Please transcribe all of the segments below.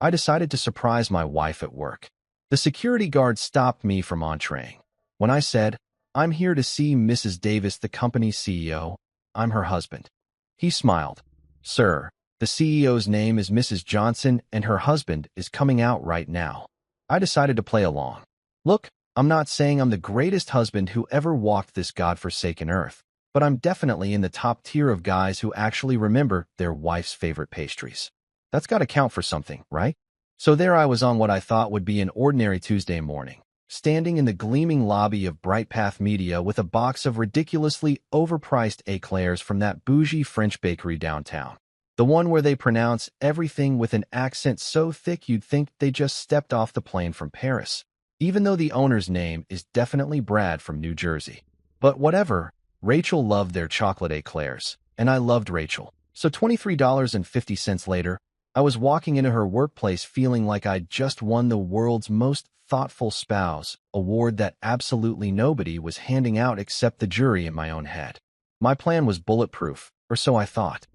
I decided to surprise my wife at work. The security guard stopped me from entreing. When I said, "I'm here to see Mrs. Davis, the company's CEO. I'm her husband." He smiled. "Sir, the CEO's name is Mrs. Johnson and her husband is coming out right now." I decided to play along. "Look, I'm not saying I'm the greatest husband who ever walked this godforsaken earth, but I'm definitely in the top tier of guys who actually remember their wife's favorite pastries. That's got to count for something, right?" So there I was on what I thought would be an ordinary Tuesday morning, standing in the gleaming lobby of Bright Path Media with a box of ridiculously overpriced eclairs from that bougie French bakery downtown. The one where they pronounce everything with an accent so thick you'd think they just stepped off the plane from Paris, even though the owner's name is definitely Brad from New Jersey. But whatever, Rachel loved their chocolate eclairs, and I loved Rachel. So $23.50 later, I was walking into her workplace feeling like I'd just won the world's most thoughtful spouse award that absolutely nobody was handing out except the jury in my own head. My plan was bulletproof, or so I thought.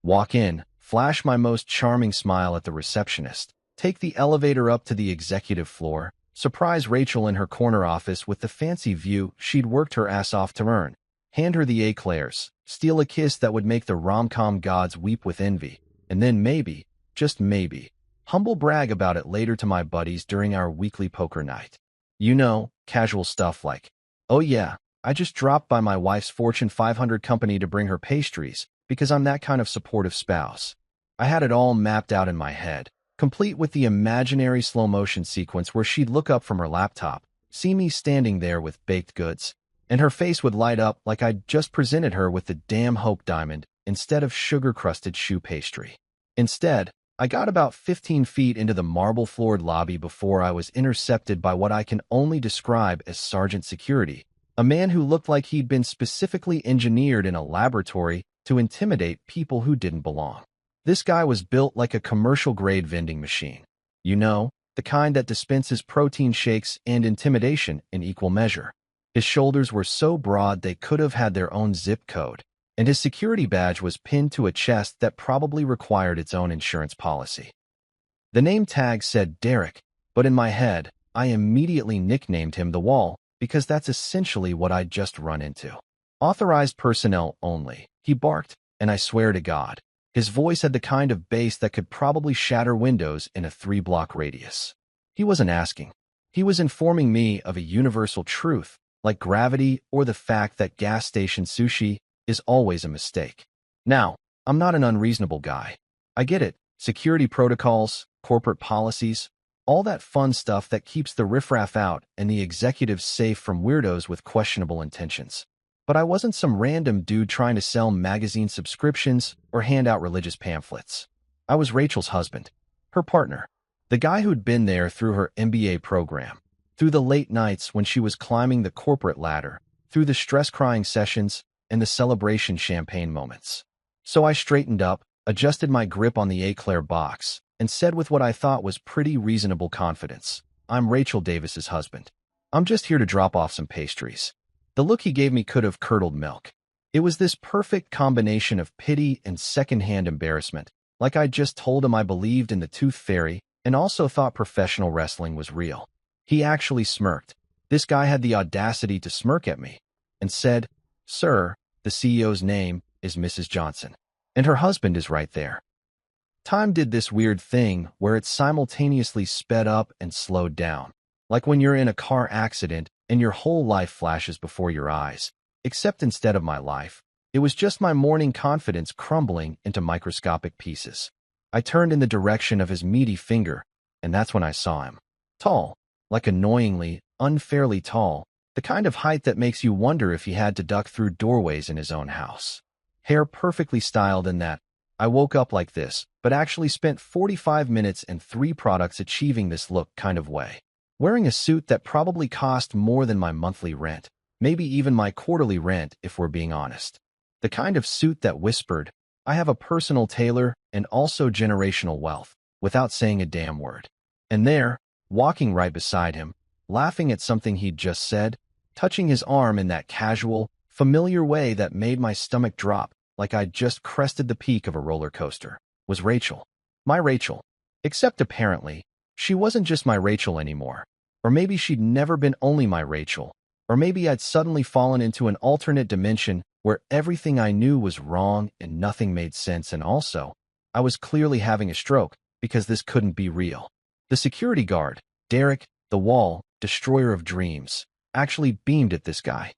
Walk in, flash my most charming smile at the receptionist, take the elevator up to the executive floor, surprise Rachel in her corner office with the fancy view she'd worked her ass off to earn, hand her the eclairs, steal a kiss that would make the rom-com gods weep with envy, and then maybe, just maybe, humble brag about it later to my buddies during our weekly poker night. You know, casual stuff like, "Oh yeah, I just dropped by my wife's Fortune 500 company to bring her pastries because I'm that kind of supportive spouse." I had it all mapped out in my head, complete with the imaginary slow-motion sequence where she'd look up from her laptop, see me standing there with baked goods, and her face would light up like I'd just presented her with the damn Hope Diamond instead of sugar-crusted choux pastry. Instead, I got about 15 feet into the marble-floored lobby before I was intercepted by what I can only describe as Sergeant Security, a man who looked like he'd been specifically engineered in a laboratory to intimidate people who didn't belong. This guy was built like a commercial-grade vending machine. You know, the kind that dispenses protein shakes and intimidation in equal measure. His shoulders were so broad they could have had their own zip code, and his security badge was pinned to a chest that probably required its own insurance policy. The name tag said Derek, but in my head, I immediately nicknamed him The Wall because that's essentially what I'd just run into. "Authorized personnel only," he barked, and I swear to God, his voice had the kind of bass that could probably shatter windows in a 3-block radius. He wasn't asking. He was informing me of a universal truth, like gravity or the fact that gas station sushi is always a mistake. Now, I'm not an unreasonable guy. I get it. Security protocols, corporate policies, all that fun stuff that keeps the riffraff out and the executives safe from weirdos with questionable intentions. But I wasn't some random dude trying to sell magazine subscriptions or hand out religious pamphlets. I was Rachel's husband, her partner, the guy who'd been there through her MBA program, through the late nights when she was climbing the corporate ladder, through the stress-crying sessions, and the celebration champagne moments. So I straightened up, adjusted my grip on the eclair box, and said with what I thought was pretty reasonable confidence, "I'm Rachel Davis's husband. I'm just here to drop off some pastries." The look he gave me could have curdled milk. It was this perfect combination of pity and secondhand embarrassment, like I'd just told him I believed in the Tooth Fairy and also thought professional wrestling was real. He actually smirked. This guy had the audacity to smirk at me, and said, "Sir, the CEO's name is Mrs. Johnson, and her husband is right there." Time did this weird thing where it simultaneously sped up and slowed down, like when you're in a car accident and your whole life flashes before your eyes, except instead of my life, it was just my morning confidence crumbling into microscopic pieces. I turned in the direction of his meaty finger, and that's when I saw him. Tall, like annoyingly, unfairly tall, the kind of height that makes you wonder if he had to duck through doorways in his own house. Hair perfectly styled in that I woke up like this, but actually spent 45 minutes and 3 products achieving this look kind of way. Wearing a suit that probably cost more than my monthly rent, maybe even my quarterly rent if we're being honest. The kind of suit that whispered, "I have a personal tailor and also generational wealth," without saying a damn word. And there, walking right beside him, laughing at something he'd just said, touching his arm in that casual, familiar way that made my stomach drop like I'd just crested the peak of a roller coaster, was Rachel. My Rachel. Except apparently, she wasn't just my Rachel anymore. Or maybe she'd never been only my Rachel. Or maybe I'd suddenly fallen into an alternate dimension where everything I knew was wrong and nothing made sense, and also, I was clearly having a stroke because this couldn't be real. The security guard, Derek, the wall, destroyer of dreams, actually beamed at this guy.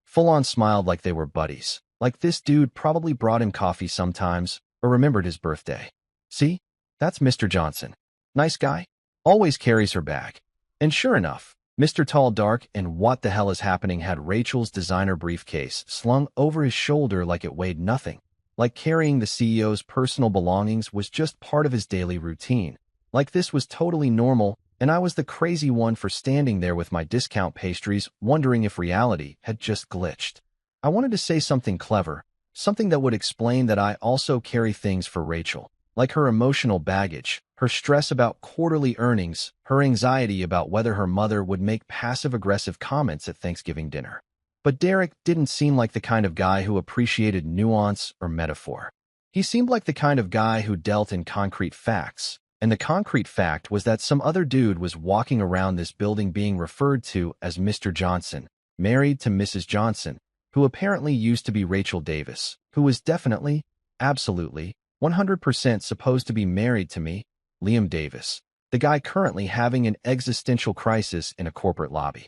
Full-on smiled like they were buddies, like this dude probably brought him coffee sometimes or remembered his birthday. See? That's Mr. Johnson. Nice guy. Always carries her bag. And sure enough, Mr. Tall Dark and what the hell is happening had Rachel's designer briefcase slung over his shoulder like it weighed nothing, like carrying the CEO's personal belongings was just part of his daily routine, like this was totally normal, and I was the crazy one for standing there with my discount pastries wondering if reality had just glitched. I wanted to say something clever, something that would explain that I also carry things for Rachel, like her emotional baggage, her stress about quarterly earnings, her anxiety about whether her mother would make passive-aggressive comments at Thanksgiving dinner. But Derek didn't seem like the kind of guy who appreciated nuance or metaphor. He seemed like the kind of guy who dealt in concrete facts, and the concrete fact was that some other dude was walking around this building being referred to as Mr. Johnson, married to Mrs. Johnson, who apparently used to be Rachel Davis, who was definitely, absolutely, 100% supposed to be married to me, Liam Davis, the guy currently having an existential crisis in a corporate lobby.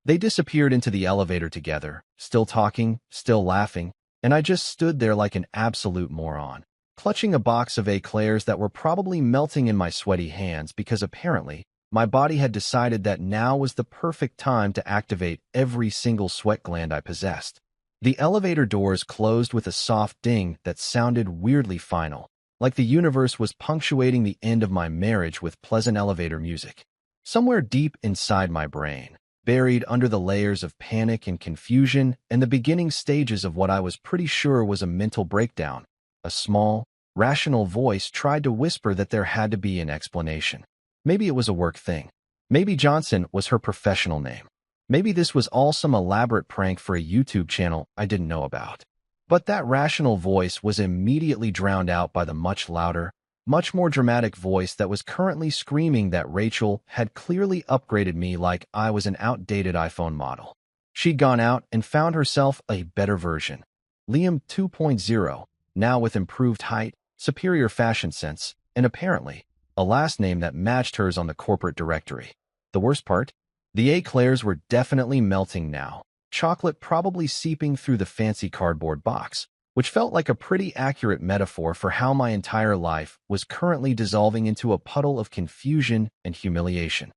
They disappeared into the elevator together, still talking, still laughing, and I just stood there like an absolute moron, clutching a box of eclairs that were probably melting in my sweaty hands because apparently my body had decided that now was the perfect time to activate every single sweat gland I possessed. The elevator doors closed with a soft ding that sounded weirdly final, like the universe was punctuating the end of my marriage with pleasant elevator music. Somewhere deep inside my brain, buried under the layers of panic and confusion and the beginning stages of what I was pretty sure was a mental breakdown, a small, rational voice tried to whisper that there had to be an explanation. Maybe it was a work thing. Maybe Johnson was her professional name. Maybe this was all some elaborate prank for a YouTube channel I didn't know about. But that rational voice was immediately drowned out by the much louder, much more dramatic voice that was currently screaming that Rachel had clearly upgraded me like I was an outdated iPhone model. She'd gone out and found herself a better version. Liam 2.0, now with improved height, superior fashion sense, and apparently a last name that matched hers on the corporate directory. The worst part? The eclairs were definitely melting now, chocolate probably seeping through the fancy cardboard box, which felt like a pretty accurate metaphor for how my entire life was currently dissolving into a puddle of confusion and humiliation.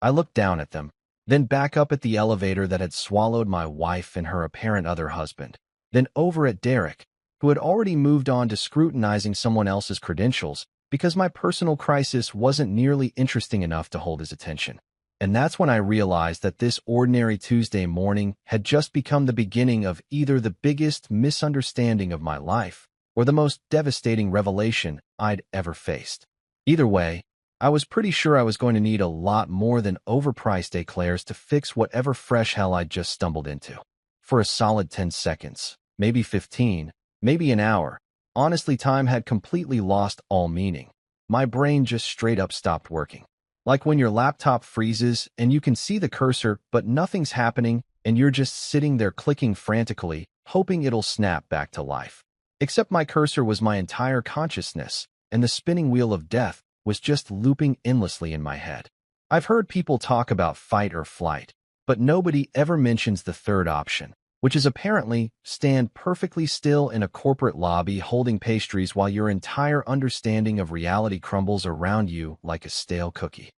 I looked down at them, then back up at the elevator that had swallowed my wife and her apparent other husband, then over at Derek, who had already moved on to scrutinizing someone else's credentials because my personal crisis wasn't nearly interesting enough to hold his attention. And that's when I realized that this ordinary Tuesday morning had just become the beginning of either the biggest misunderstanding of my life or the most devastating revelation I'd ever faced. Either way, I was pretty sure I was going to need a lot more than overpriced eclairs to fix whatever fresh hell I'd just stumbled into. For a solid 10 seconds, maybe 15, maybe an hour, honestly, time had completely lost all meaning. My brain just straight up stopped working. Like when your laptop freezes and you can see the cursor, but nothing's happening and you're just sitting there clicking frantically, hoping it'll snap back to life. Except my cursor was my entire consciousness, and the spinning wheel of death was just looping endlessly in my head. I've heard people talk about fight or flight, but nobody ever mentions the third option, which is apparently stand perfectly still in a corporate lobby holding pastries while your entire understanding of reality crumbles around you like a stale cookie.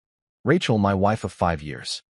Rachel, my wife of 5 years.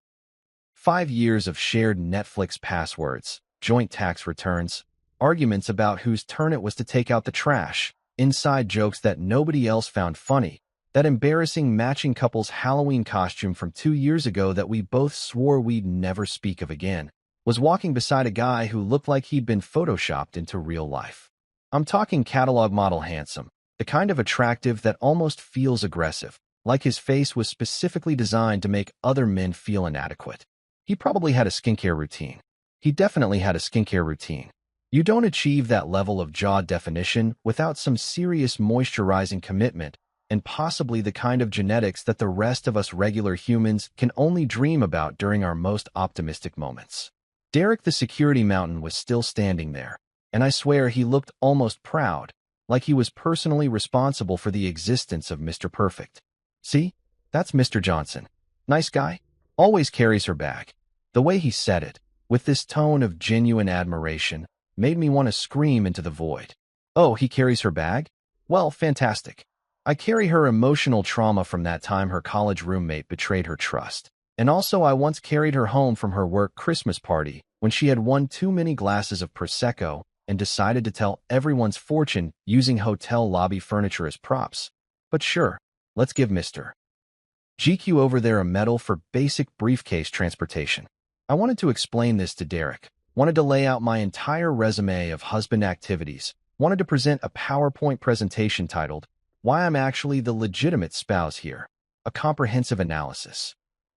5 years of shared Netflix passwords, joint tax returns, arguments about whose turn it was to take out the trash, inside jokes that nobody else found funny, that embarrassing matching couple's Halloween costume from 2 years ago that we both swore we'd never speak of again, was walking beside a guy who looked like he'd been photoshopped into real life. I'm talking catalog model handsome, the kind of attractive that almost feels aggressive, like his face was specifically designed to make other men feel inadequate. He probably had a skincare routine. He definitely had a skincare routine. You don't achieve that level of jaw definition without some serious moisturizing commitment, and possibly the kind of genetics that the rest of us regular humans can only dream about during our most optimistic moments. Derek the security mountain was still standing there, and I swear he looked almost proud, like he was personally responsible for the existence of Mr. Perfect. See? That's Mr. Johnson. Nice guy. Always carries her bag. The way he said it, with this tone of genuine admiration, made me want to scream into the void. Oh, he carries her bag? Well, fantastic. I carry her emotional trauma from that time her college roommate betrayed her trust. And also I once carried her home from her work Christmas party when she had won too many glasses of Prosecco and decided to tell everyone's fortune using hotel lobby furniture as props. But sure, let's give Mr. GQ over there a medal for basic briefcase transportation. I wanted to explain this to Derek, wanted to lay out my entire resume of husband activities, wanted to present a PowerPoint presentation titled, Why I'm Actually the Legitimate Spouse Here, a comprehensive analysis.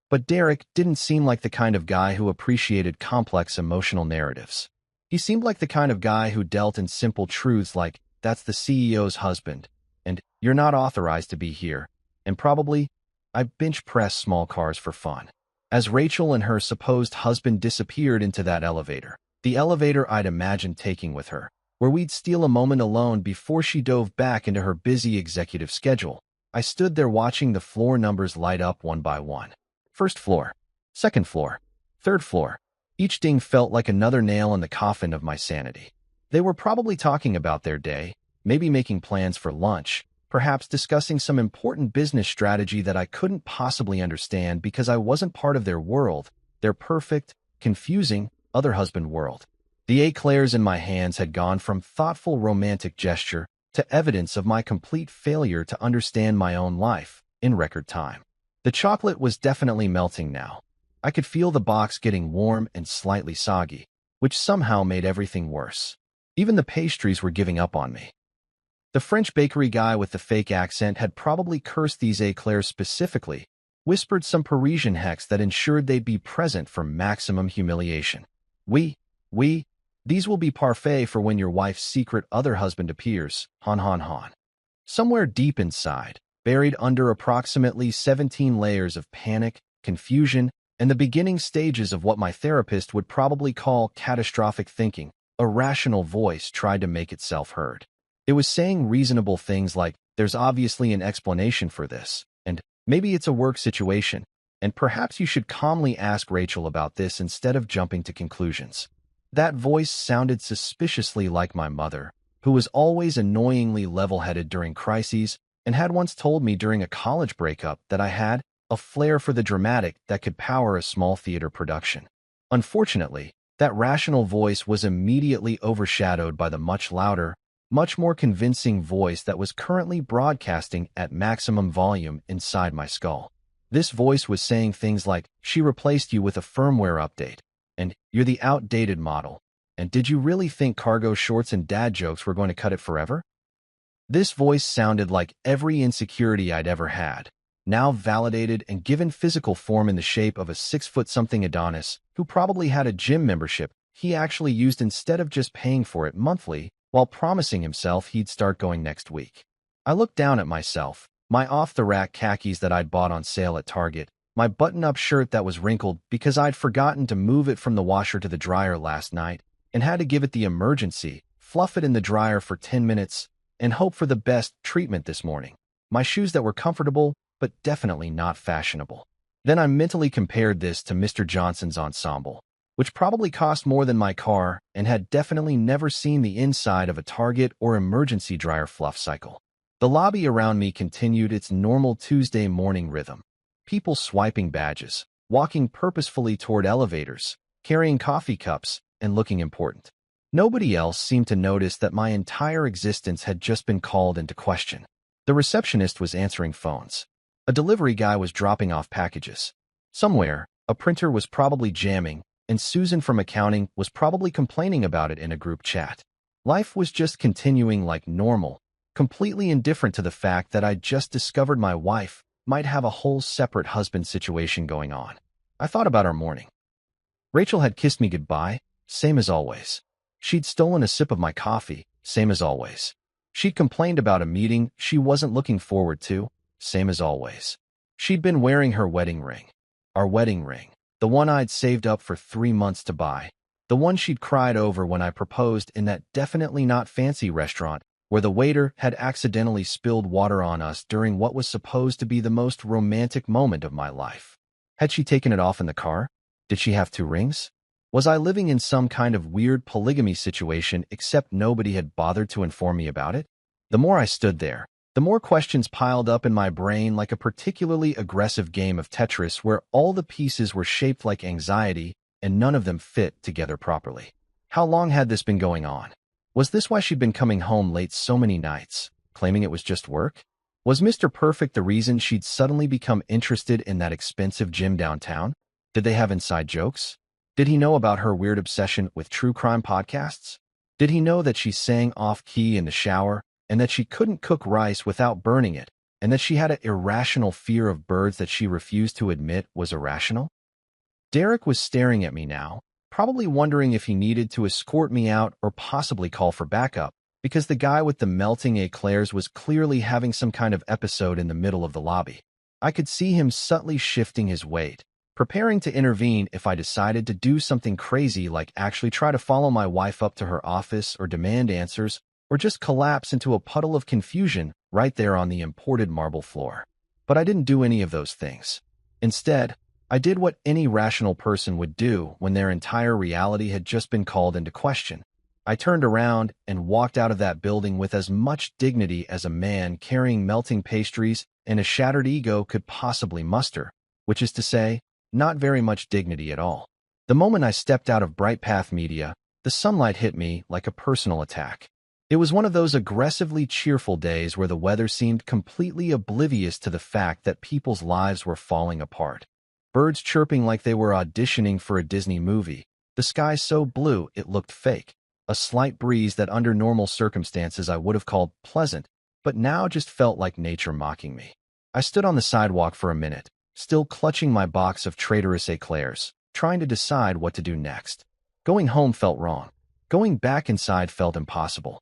But Derek didn't seem like the kind of guy who appreciated complex emotional narratives. He seemed like the kind of guy who dealt in simple truths like, that's the CEO's husband, and you're not authorized to be here, and probably, I bench press small cars for fun. As Rachel and her supposed husband disappeared into that elevator, the elevator I'd imagined taking with her, where we'd steal a moment alone before she dove back into her busy executive schedule, I stood there watching the floor numbers light up one by one. First floor, second floor, third floor. Each ding felt like another nail in the coffin of my sanity. They were probably talking about their day, maybe making plans for lunch, perhaps discussing some important business strategy that I couldn't possibly understand because I wasn't part of their world, their perfect, confusing, other husband world. The eclairs in my hands had gone from thoughtful romantic gesture to evidence of my complete failure to understand my own life in record time. The chocolate was definitely melting now. I could feel the box getting warm and slightly soggy, which somehow made everything worse. Even the pastries were giving up on me. The French bakery guy with the fake accent had probably cursed these eclairs specifically, whispered some Parisian hex that ensured they'd be present for maximum humiliation. These will be parfait for when your wife's secret other husband appears, han. Somewhere deep inside, buried under approximately 17 layers of panic, confusion, and the beginning stages of what my therapist would probably call catastrophic thinking, a rational voice tried to make itself heard. It was saying reasonable things like, there's obviously an explanation for this, and maybe it's a work situation, and perhaps you should calmly ask Rachel about this instead of jumping to conclusions. That voice sounded suspiciously like my mother, who was always annoyingly level-headed during crises and had once told me during a college breakup that I had a flair for the dramatic that could power a small theater production. Unfortunately, that rational voice was immediately overshadowed by the much louder, much more convincing voice that was currently broadcasting at maximum volume inside my skull. This voice was saying things like, she replaced you with a firmware update, and you're the outdated model, and did you really think cargo shorts and dad jokes were going to cut it forever? This voice sounded like every insecurity I'd ever had, now validated and given physical form in the shape of a 6-foot-something Adonis who probably had a gym membership he actually used instead of just paying for it monthly while promising himself he'd start going next week. I looked down at myself, my off-the-rack khakis that I'd bought on sale at Target, my button-up shirt that was wrinkled because I'd forgotten to move it from the washer to the dryer last night and had to give it the emergency, fluff it in the dryer for 10 minutes, and hope for the best treatment this morning. My shoes that were comfortable, but definitely not fashionable. Then I mentally compared this to Mr. Johnson's ensemble, which probably cost more than my car and had definitely never seen the inside of a Target or emergency dryer fluff cycle. The lobby around me continued its normal Tuesday morning rhythm. People swiping badges, walking purposefully toward elevators, carrying coffee cups, and looking important. Nobody else seemed to notice that my entire existence had just been called into question. The receptionist was answering phones. A delivery guy was dropping off packages. Somewhere, a printer was probably jamming, and Susan from accounting was probably complaining about it in a group chat. Life was just continuing like normal, completely indifferent to the fact that I'd just discovered my wife might have a whole separate husband situation going on. I thought about our morning. Rachel had kissed me goodbye, same as always. She'd stolen a sip of my coffee, same as always. She'd complained about a meeting she wasn't looking forward to, same as always. She'd been wearing her wedding ring. Our wedding ring. The one I'd saved up for 3 months to buy. The one she'd cried over when I proposed in that definitely not fancy restaurant where the waiter had accidentally spilled water on us during what was supposed to be the most romantic moment of my life. Had she taken it off in the car? Did she have 2 rings? Was I living in some kind of weird polygamy situation except nobody had bothered to inform me about it? The more I stood there, the more questions piled up in my brain like a particularly aggressive game of Tetris where all the pieces were shaped like anxiety and none of them fit together properly. How long had this been going on? Was this why she'd been coming home late so many nights, claiming it was just work? Was Mr. Perfect the reason she'd suddenly become interested in that expensive gym downtown? Did they have inside jokes? Did he know about her weird obsession with true crime podcasts? Did he know that she sang off-key in the shower and that she couldn't cook rice without burning it and that she had an irrational fear of birds that she refused to admit was irrational? Derek was staring at me now, probably wondering if he needed to escort me out or possibly call for backup, because the guy with the melting eclairs was clearly having some kind of episode in the middle of the lobby. I could see him subtly shifting his weight, preparing to intervene if I decided to do something crazy like actually try to follow my wife up to her office or demand answers, or just collapse into a puddle of confusion right there on the imported marble floor. But I didn't do any of those things. Instead, I did what any rational person would do when their entire reality had just been called into question. I turned around and walked out of that building with as much dignity as a man carrying melting pastries and a shattered ego could possibly muster, which is to say, not very much dignity at all. The moment I stepped out of Bright Path Media, the sunlight hit me like a personal attack. It was one of those aggressively cheerful days where the weather seemed completely oblivious to the fact that people's lives were falling apart. Birds chirping like they were auditioning for a Disney movie, the sky so blue it looked fake, a slight breeze that under normal circumstances I would have called pleasant, but now just felt like nature mocking me. I stood on the sidewalk for a minute, still clutching my box of traitorous eclairs, trying to decide what to do next. Going home felt wrong. Going back inside felt impossible.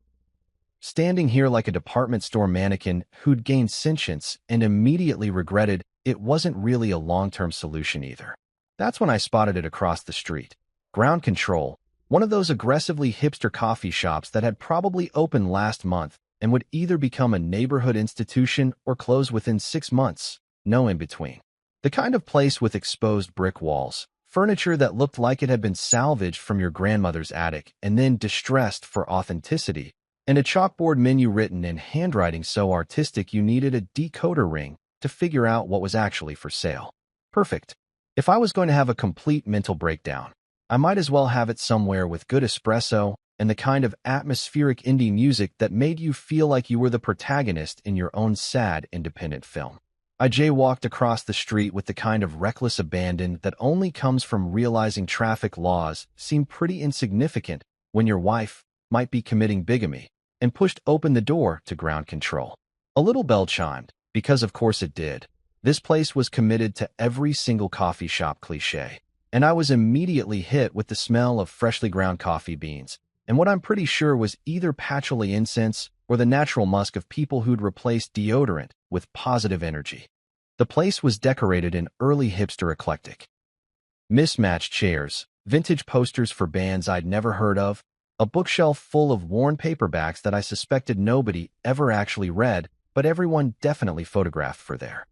Standing here like a department store mannequin who'd gained sentience and immediately regretted it wasn't really a long-term solution either. That's when I spotted it across the street. Ground Control, one of those aggressively hipster coffee shops that had probably opened last month and would either become a neighborhood institution or close within 6 months, no in between. The kind of place with exposed brick walls, furniture that looked like it had been salvaged from your grandmother's attic and then distressed for authenticity, and a chalkboard menu written in handwriting so artistic you needed a decoder ring to figure out what was actually for sale. Perfect. If I was going to have a complete mental breakdown, I might as well have it somewhere with good espresso and the kind of atmospheric indie music that made you feel like you were the protagonist in your own sad independent film. I jaywalked across the street with the kind of reckless abandon that only comes from realizing traffic laws seem pretty insignificant when your wife might be committing bigamy, and pushed open the door to Ground Control. A little bell chimed, because of course it did. This place was committed to every single coffee shop cliché, and I was immediately hit with the smell of freshly ground coffee beans, and what I'm pretty sure was either patchouli incense or the natural musk of people who'd replaced deodorant with positive energy. The place was decorated in early hipster eclectic. Mismatched chairs, vintage posters for bands I'd never heard of, a bookshelf full of worn paperbacks that I suspected nobody ever actually read, but everyone definitely photographed for their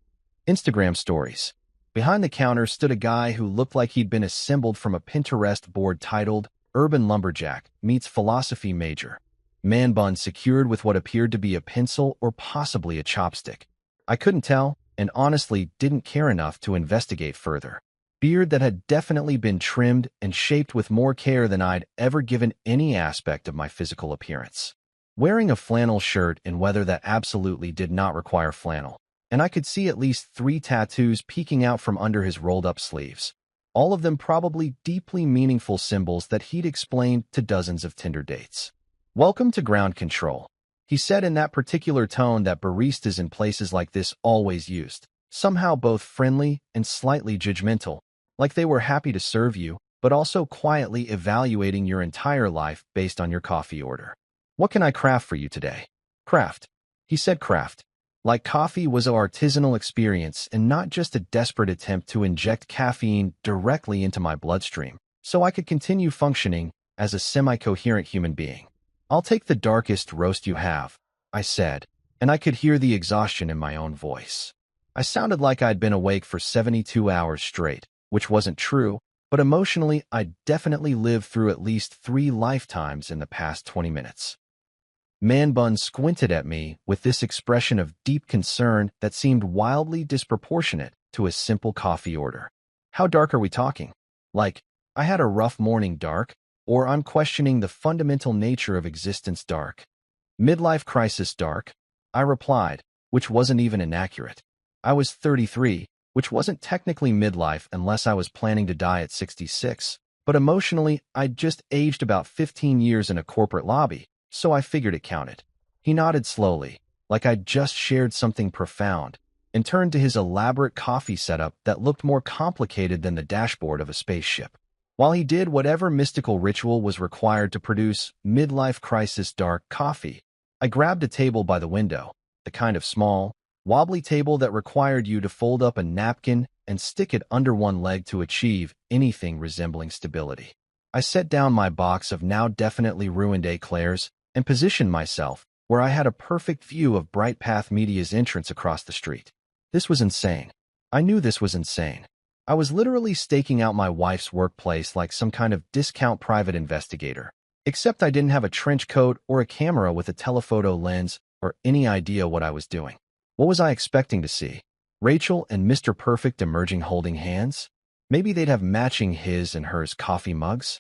Instagram stories. Behind the counter stood a guy who looked like he'd been assembled from a Pinterest board titled Urban Lumberjack Meets Philosophy Major. Man bun secured with what appeared to be a pencil or possibly a chopstick. I couldn't tell, and honestly didn't care enough to investigate further. Beard that had definitely been trimmed and shaped with more care than I'd ever given any aspect of my physical appearance. Wearing a flannel shirt in weather that absolutely did not require flannel, and I could see at least 3 tattoos peeking out from under his rolled-up sleeves, all of them probably deeply meaningful symbols that he'd explained to dozens of Tinder dates. "Welcome to Ground Control," he said in that particular tone that baristas in places like this always used, somehow both friendly and slightly judgmental, like they were happy to serve you, but also quietly evaluating your entire life based on your coffee order. "What can I craft for you today?" Craft. He said craft. Like coffee was an artisanal experience and not just a desperate attempt to inject caffeine directly into my bloodstream, so I could continue functioning as a semi-coherent human being. I'll take the darkest roast you have, I said, and I could hear the exhaustion in my own voice. I sounded like I'd been awake for 72 hours straight, which wasn't true, but emotionally I'd definitely lived through at least 3 lifetimes in the past 20 minutes. Man Bun squinted at me with this expression of deep concern that seemed wildly disproportionate to a simple coffee order. How dark are we talking? Like, I had a rough morning dark, or I'm questioning the fundamental nature of existence dark? Midlife crisis dark? I replied, which wasn't even inaccurate. I was 33, which wasn't technically midlife unless I was planning to die at 66, but emotionally, I'd just aged about 15 years in a corporate lobby, so I figured it counted. He nodded slowly, like I'd just shared something profound, and turned to his elaborate coffee setup that looked more complicated than the dashboard of a spaceship. While he did whatever mystical ritual was required to produce midlife crisis dark coffee, I grabbed a table by the window, the kind of small, wobbly table that required you to fold up a napkin and stick it under one leg to achieve anything resembling stability. I set down my box of now definitely ruined eclairs and positioned myself where I had a perfect view of Bright Path Media's entrance across the street. This was insane. I knew this was insane. I was literally staking out my wife's workplace like some kind of discount private investigator, except I didn't have a trench coat or a camera with a telephoto lens or any idea what I was doing. What was I expecting to see? Rachel and Mr. Perfect emerging holding hands? Maybe they'd have matching his and hers coffee mugs?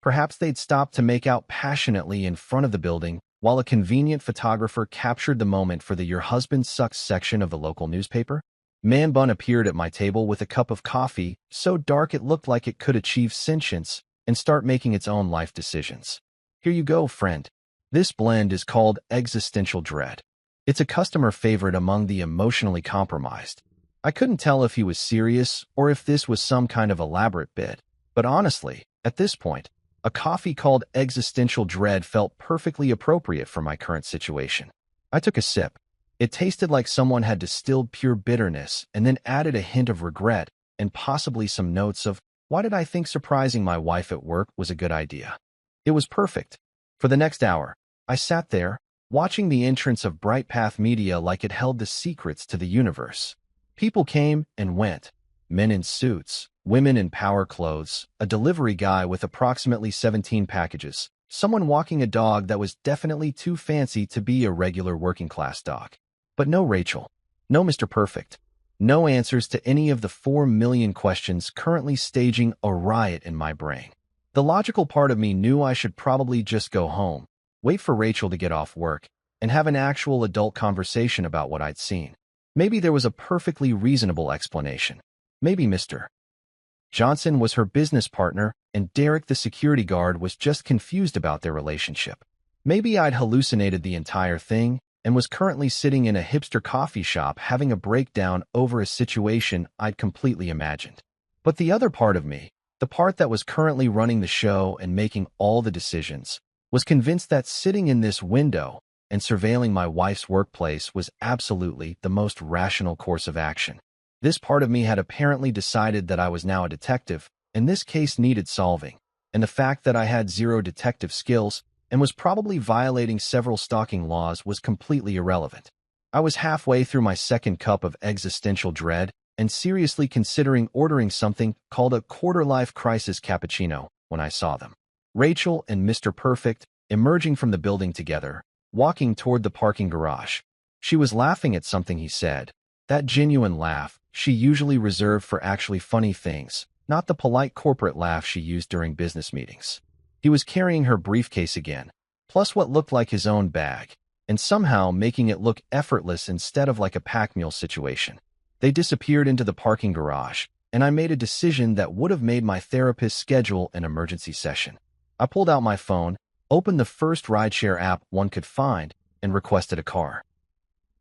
Perhaps they'd stop to make out passionately in front of the building while a convenient photographer captured the moment for the Your Husband Sucks section of the local newspaper? Man Bun appeared at my table with a cup of coffee so dark it looked like it could achieve sentience and start making its own life decisions. Here you go, friend. This blend is called Existential Dread. It's a customer favorite among the emotionally compromised. I couldn't tell if he was serious or if this was some kind of elaborate bit, but honestly, at this point, a coffee called Existential Dread felt perfectly appropriate for my current situation. I took a sip. It tasted like someone had distilled pure bitterness and then added a hint of regret and possibly some notes of, why did I think surprising my wife at work was a good idea? It was perfect. For the next hour, I sat there, watching the entrance of Bright Path Media like it held the secrets to the universe. People came and went, men in suits, women in power clothes, a delivery guy with approximately 17 packages, someone walking a dog that was definitely too fancy to be a regular working-class dog. But no Rachel, no Mr. Perfect, no answers to any of the 4 million questions currently staging a riot in my brain. The logical part of me knew I should probably just go home, wait for Rachel to get off work, and have an actual adult conversation about what I'd seen. Maybe there was a perfectly reasonable explanation. Maybe Mr. Johnson was her business partner, and Derek the security guard was just confused about their relationship. Maybe I'd hallucinated the entire thing and was currently sitting in a hipster coffee shop having a breakdown over a situation I'd completely imagined. But the other part of me, the part that was currently running the show and making all the decisions, was convinced that sitting in this window and surveilling my wife's workplace was absolutely the most rational course of action. This part of me had apparently decided that I was now a detective, and this case needed solving, and the fact that I had 0 detective skills and was probably violating several stalking laws was completely irrelevant. I was halfway through my second cup of Existential Dread and seriously considering ordering something called a quarter-life crisis cappuccino when I saw them. Rachel and Mr. Perfect emerging from the building together, walking toward the parking garage. She was laughing at something he said, that genuine laugh she usually reserved for actually funny things, not the polite corporate laugh she used during business meetings. He was carrying her briefcase again, plus what looked like his own bag, and somehow making it look effortless instead of like a pack mule situation. They disappeared into the parking garage, and I made a decision that would have made my therapist schedule an emergency session. I pulled out my phone, opened the first rideshare app one could find, and requested a car.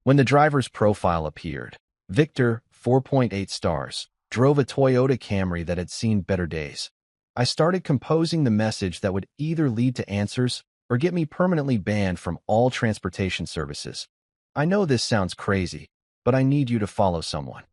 When the driver's profile appeared, Victor, 4.8 stars, drove a Toyota Camry that had seen better days. I started composing the message that would either lead to answers or get me permanently banned from all transportation services. I know this sounds crazy, but I need you to follow someone.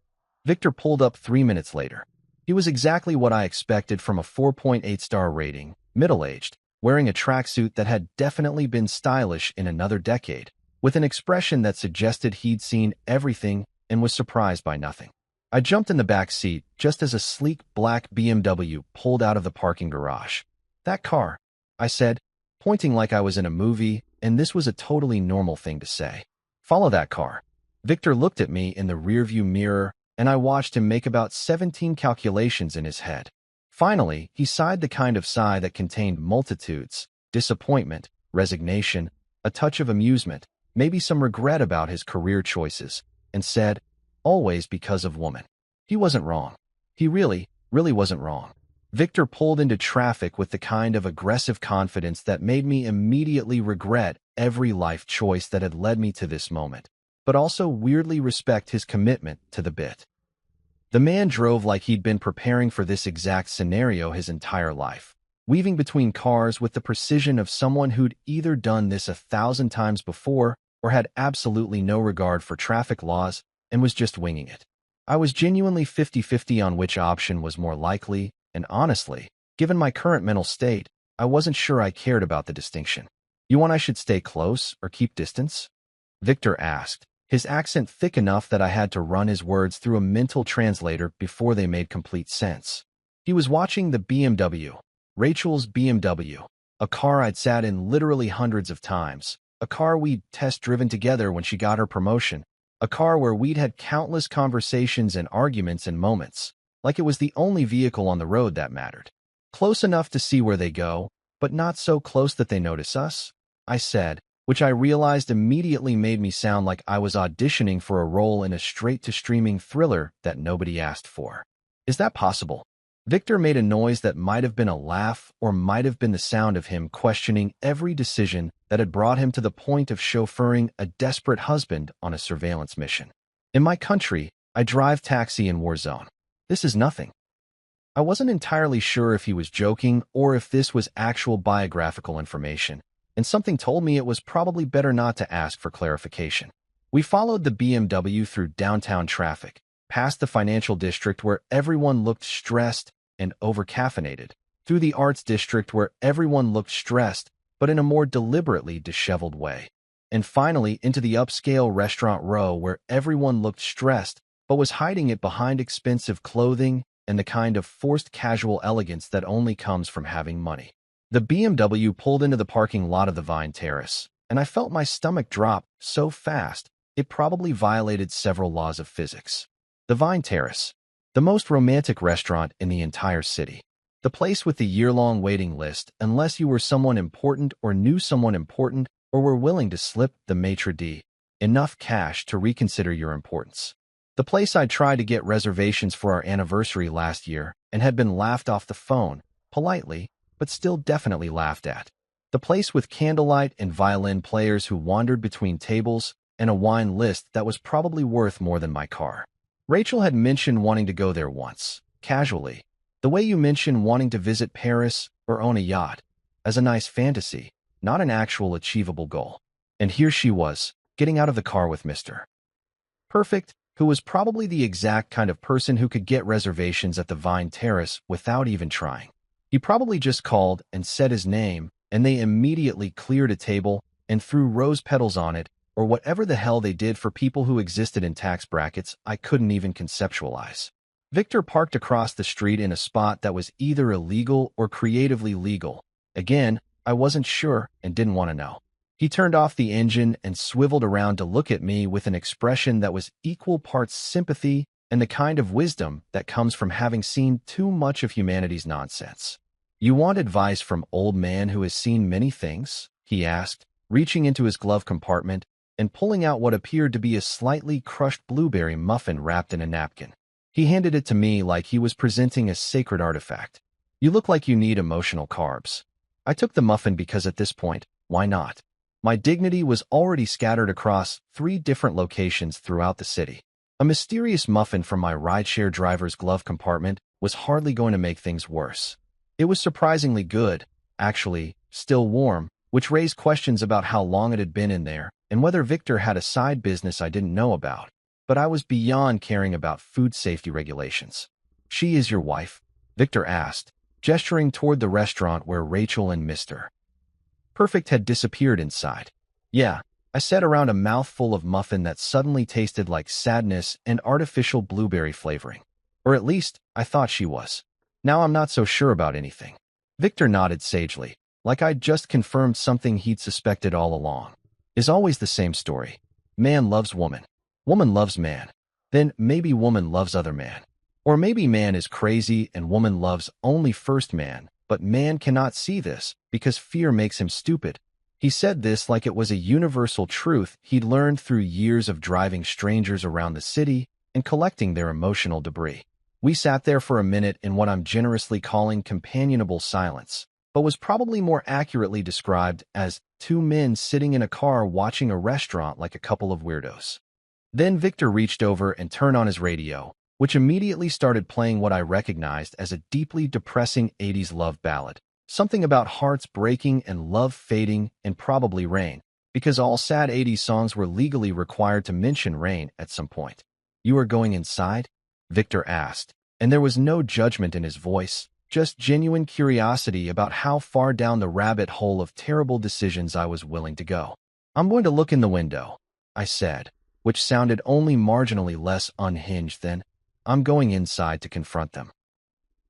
Victor pulled up 3 minutes later. He was exactly what I expected from a 4.8-star rating, middle-aged, wearing a tracksuit that had definitely been stylish in another decade, with an expression that suggested he'd seen everything and was surprised by nothing. I jumped in the back seat just as a sleek black BMW pulled out of the parking garage. "That car," I said, pointing like I was in a movie, and this was a totally normal thing to say. "Follow that car." Victor looked at me in the rearview mirror, and I watched him make about 17 calculations in his head. Finally, he sighed the kind of sigh that contained multitudes, disappointment, resignation, a touch of amusement, maybe some regret about his career choices, and said, "Always because of woman." He wasn't wrong. He really wasn't wrong. Victor pulled into traffic with the kind of aggressive confidence that made me immediately regret every life choice that had led me to this moment, but also weirdly respect his commitment to the bit. The man drove like he'd been preparing for this exact scenario his entire life, weaving between cars with the precision of someone who'd either done this 1,000 times before or had absolutely no regard for traffic laws and was just winging it. I was genuinely 50-50 on which option was more likely, and honestly, given my current mental state, I wasn't sure I cared about the distinction. "You want I should stay close or keep distance?" Victor asked, his accent thick enough that I had to run his words through a mental translator before they made complete sense. He was watching the BMW, Rachel's BMW, a car I'd sat in literally hundreds of times, a car we'd test-driven together when she got her promotion, a car where we'd had countless conversations and arguments and moments, like it was the only vehicle on the road that mattered. "Close enough to see where they go, but not so close that they notice us," I said, which I realized immediately made me sound like I was auditioning for a role in a straight-to-streaming thriller that nobody asked for. "Is that possible?" Victor made a noise that might have been a laugh or might have been the sound of him questioning every decision that had brought him to the point of chauffeuring a desperate husband on a surveillance mission. "In my country, I drive taxi in Warzone. This is nothing." I wasn't entirely sure if he was joking or if this was actual biographical information, and something told me it was probably better not to ask for clarification. We followed the BMW through downtown traffic, past the financial district where everyone looked stressed and over-caffeinated, through the arts district where everyone looked stressed but in a more deliberately disheveled way, and finally into the upscale restaurant row where everyone looked stressed but was hiding it behind expensive clothing and the kind of forced casual elegance that only comes from having money. The BMW pulled into the parking lot of the Vine Terrace, and I felt my stomach drop so fast it probably violated several laws of physics. The Vine Terrace, the most romantic restaurant in the entire city. The place with the year-long waiting list unless you were someone important or knew someone important or were willing to slip the maitre d' enough cash to reconsider your importance. The place I'd tried to get reservations for our anniversary last year and had been laughed off the phone, politely, but still definitely laughed at. The place with candlelight and violin players who wandered between tables and a wine list that was probably worth more than my car. Rachel had mentioned wanting to go there once, casually, the way you mention wanting to visit Paris or own a yacht, as a nice fantasy, not an actual achievable goal. And here she was, getting out of the car with Mr. Perfect, who was probably the exact kind of person who could get reservations at the Vine Terrace without even trying. He probably just called and said his name, and they immediately cleared a table and threw rose petals on it, or whatever the hell they did for people who existed in tax brackets I couldn't even conceptualize. Victor parked across the street in a spot that was either illegal or creatively legal. Again, I wasn't sure and didn't want to know. He turned off the engine and swiveled around to look at me with an expression that was equal parts sympathy and the kind of wisdom that comes from having seen too much of humanity's nonsense. "You want advice from old man who has seen many things?" he asked, reaching into his glove compartment and pulling out what appeared to be a slightly crushed blueberry muffin wrapped in a napkin. He handed it to me like he was presenting a sacred artifact. "You look like you need emotional carbs." I took the muffin because at this point, why not? My dignity was already scattered across 3 different locations throughout the city. A mysterious muffin from my rideshare driver's glove compartment was hardly going to make things worse. It was surprisingly good, actually, still warm, which raised questions about how long it had been in there and whether Victor had a side business I didn't know about. But I was beyond caring about food safety regulations. "She is your wife?" Victor asked, gesturing toward the restaurant where Rachel and Mr. Perfect had disappeared inside. "Yeah," I said around a mouthful of muffin that suddenly tasted like sadness and artificial blueberry flavoring. Or at least, I thought she was. Now I'm not so sure about anything. Victor nodded sagely, like I'd just confirmed something he'd suspected all along. "Is always the same story. Man loves woman. Woman loves man. Then maybe woman loves other man. Or maybe man is crazy and woman loves only first man, but man cannot see this because fear makes him stupid." He said this like it was a universal truth he'd learned through years of driving strangers around the city and collecting their emotional debris. We sat there for a minute in what I'm generously calling companionable silence, but was probably more accurately described as two men sitting in a car watching a restaurant like a couple of weirdos. Then Victor reached over and turned on his radio, which immediately started playing what I recognized as a deeply depressing 80s love ballad. Something about hearts breaking and love fading and probably rain, because all sad 80s songs were legally required to mention rain at some point. "You are going inside?" Victor asked, and there was no judgment in his voice, just genuine curiosity about how far down the rabbit hole of terrible decisions I was willing to go. "I'm going to look in the window," I said, which sounded only marginally less unhinged than, "I'm going inside to confront them."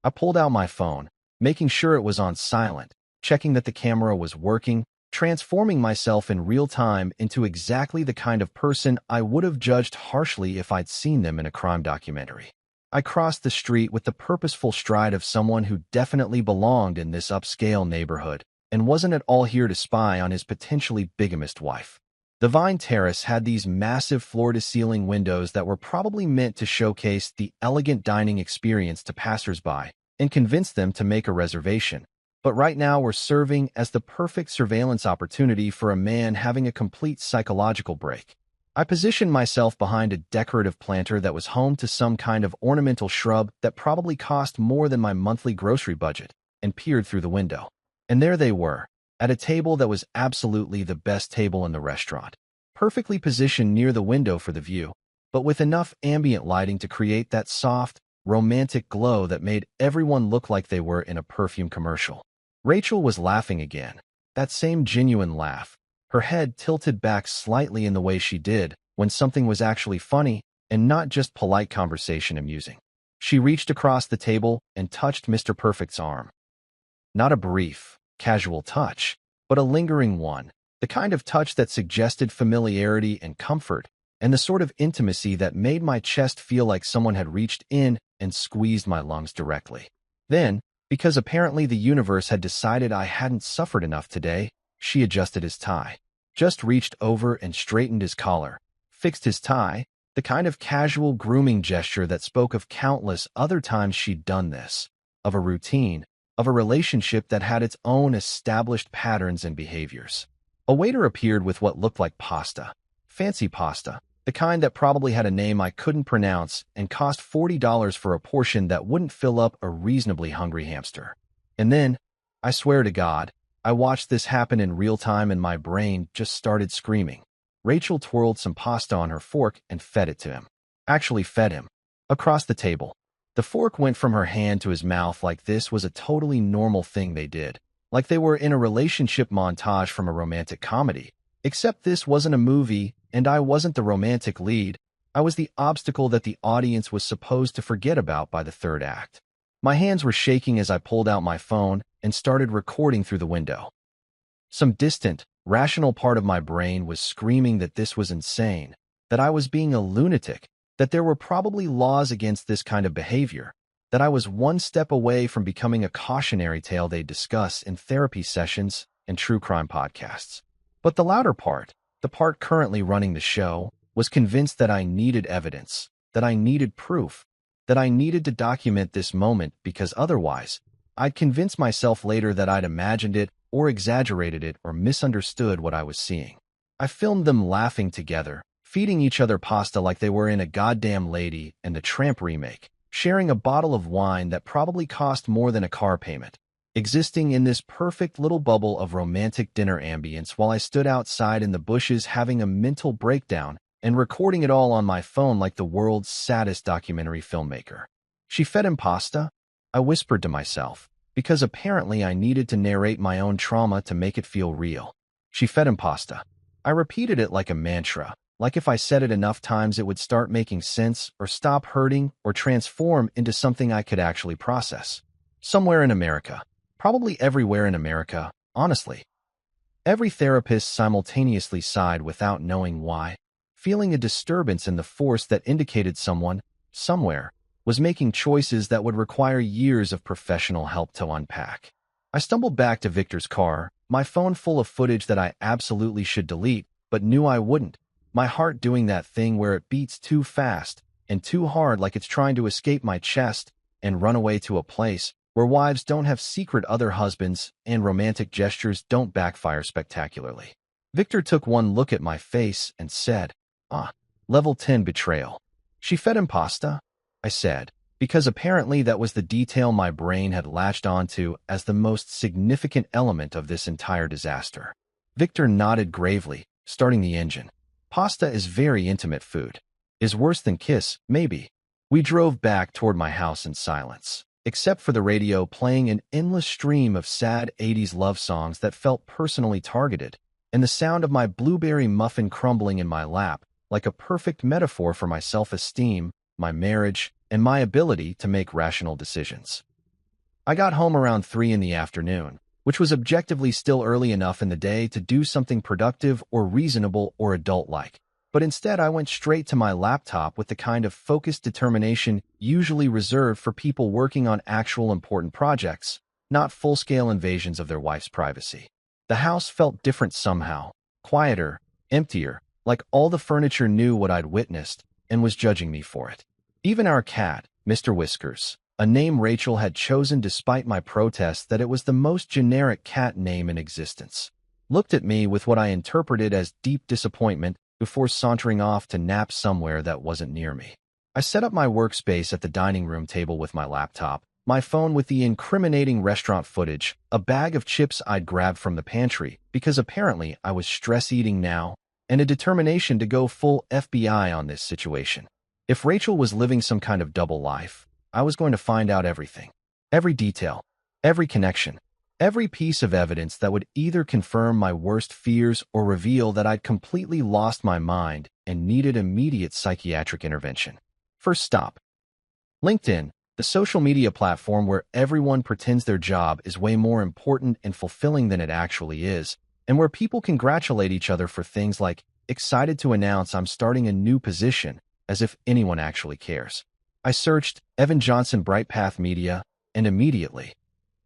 I pulled out my phone, making sure it was on silent, checking that the camera was working, transforming myself in real time into exactly the kind of person I would have judged harshly if I'd seen them in a crime documentary. I crossed the street with the purposeful stride of someone who definitely belonged in this upscale neighborhood and wasn't at all here to spy on his potentially bigamist wife. The Vine Terrace had these massive floor-to-ceiling windows that were probably meant to showcase the elegant dining experience to passersby and convince them to make a reservation. But right now were serving as the perfect surveillance opportunity for a man having a complete psychological break. I positioned myself behind a decorative planter that was home to some kind of ornamental shrub that probably cost more than my monthly grocery budget, and peered through the window. And there they were, at a table that was absolutely the best table in the restaurant, perfectly positioned near the window for the view, but with enough ambient lighting to create that soft, romantic glow that made everyone look like they were in a perfume commercial. Rachel was laughing again, that same genuine laugh, her head tilted back slightly in the way she did when something was actually funny and not just polite conversation amusing. She reached across the table and touched Mr. Perfect's arm. Not a brief, casual touch, but a lingering one, the kind of touch that suggested familiarity and comfort, and the sort of intimacy that made my chest feel like someone had reached in and squeezed my lungs directly. Then, because apparently the universe had decided I hadn't suffered enough today, she adjusted his tie, just reached over and straightened his collar, fixed his tie, the kind of casual grooming gesture that spoke of countless other times she'd done this, of a routine, of a relationship that had its own established patterns and behaviors. A waiter appeared with what looked like pasta, fancy pasta, the kind that probably had a name I couldn't pronounce and cost $40 for a portion that wouldn't fill up a reasonably hungry hamster. And then, I swear to God, I watched this happen in real time and my brain just started screaming. Rachel twirled some pasta on her fork and fed it to him. Actually fed him. Across the table. The fork went from her hand to his mouth like this was a totally normal thing they did, like they were in a relationship montage from a romantic comedy. Except this wasn't a movie, and I wasn't the romantic lead. I was the obstacle that the audience was supposed to forget about by the third act. My hands were shaking as I pulled out my phone and started recording through the window. Some distant, rational part of my brain was screaming that this was insane, that I was being a lunatic, that there were probably laws against this kind of behavior, that I was one step away from becoming a cautionary tale they discuss in therapy sessions and true crime podcasts. But the louder part, the part currently running the show, was convinced that I needed evidence, that I needed proof, that I needed to document this moment because otherwise, I'd convince myself later that I'd imagined it or exaggerated it or misunderstood what I was seeing. I filmed them laughing together, feeding each other pasta like they were in a goddamn Lady and the Tramp remake, sharing a bottle of wine that probably cost more than a car payment, existing in this perfect little bubble of romantic dinner ambience while I stood outside in the bushes having a mental breakdown and recording it all on my phone like the world's saddest documentary filmmaker. She fed him pasta? I whispered to myself, because apparently I needed to narrate my own trauma to make it feel real. She fed him pasta. I repeated it like a mantra, like if I said it enough times it would start making sense or stop hurting or transform into something I could actually process. Somewhere in America, probably everywhere in America, honestly. Every therapist simultaneously sighed without knowing why, feeling a disturbance in the force that indicated someone, somewhere, was making choices that would require years of professional help to unpack. I stumbled back to Victor's car, my phone full of footage that I absolutely should delete, but knew I wouldn't, my heart doing that thing where it beats too fast and too hard like it's trying to escape my chest and run away to a place where wives don't have secret other husbands and romantic gestures don't backfire spectacularly. Victor took one look at my face and said, level 10 betrayal. She fed him pasta? I said, because apparently that was the detail my brain had latched onto as the most significant element of this entire disaster. Victor nodded gravely, starting the engine. Pasta is very intimate food. Is worse than kiss, maybe. We drove back toward my house in silence, except for the radio playing an endless stream of sad 80s love songs that felt personally targeted, and the sound of my blueberry muffin crumbling in my lap, like a perfect metaphor for my self-esteem, my marriage, and my ability to make rational decisions. I got home around 3 in the afternoon, which was objectively still early enough in the day to do something productive or reasonable or adult-like. But instead I went straight to my laptop with the kind of focused determination usually reserved for people working on actual important projects, not full-scale invasions of their wife's privacy. The house felt different somehow, quieter, emptier, like all the furniture knew what I'd witnessed and was judging me for it. Even our cat, Mr. Whiskers, a name Rachel had chosen despite my protests that it was the most generic cat name in existence, looked at me with what I interpreted as deep disappointment before sauntering off to nap somewhere that wasn't near me. I set up my workspace at the dining room table with my laptop, my phone with the incriminating restaurant footage, a bag of chips I'd grabbed from the pantry because apparently I was stress-eating now, and a determination to go full FBI on this situation. If Rachel was living some kind of double life, I was going to find out everything. Every detail, every connection, every piece of evidence that would either confirm my worst fears or reveal that I'd completely lost my mind and needed immediate psychiatric intervention. First stop. LinkedIn, the social media platform where everyone pretends their job is way more important and fulfilling than it actually is, and where people congratulate each other for things like, excited to announce I'm starting a new position, as if anyone actually cares. I searched Evan Johnson Brightpath Media and immediately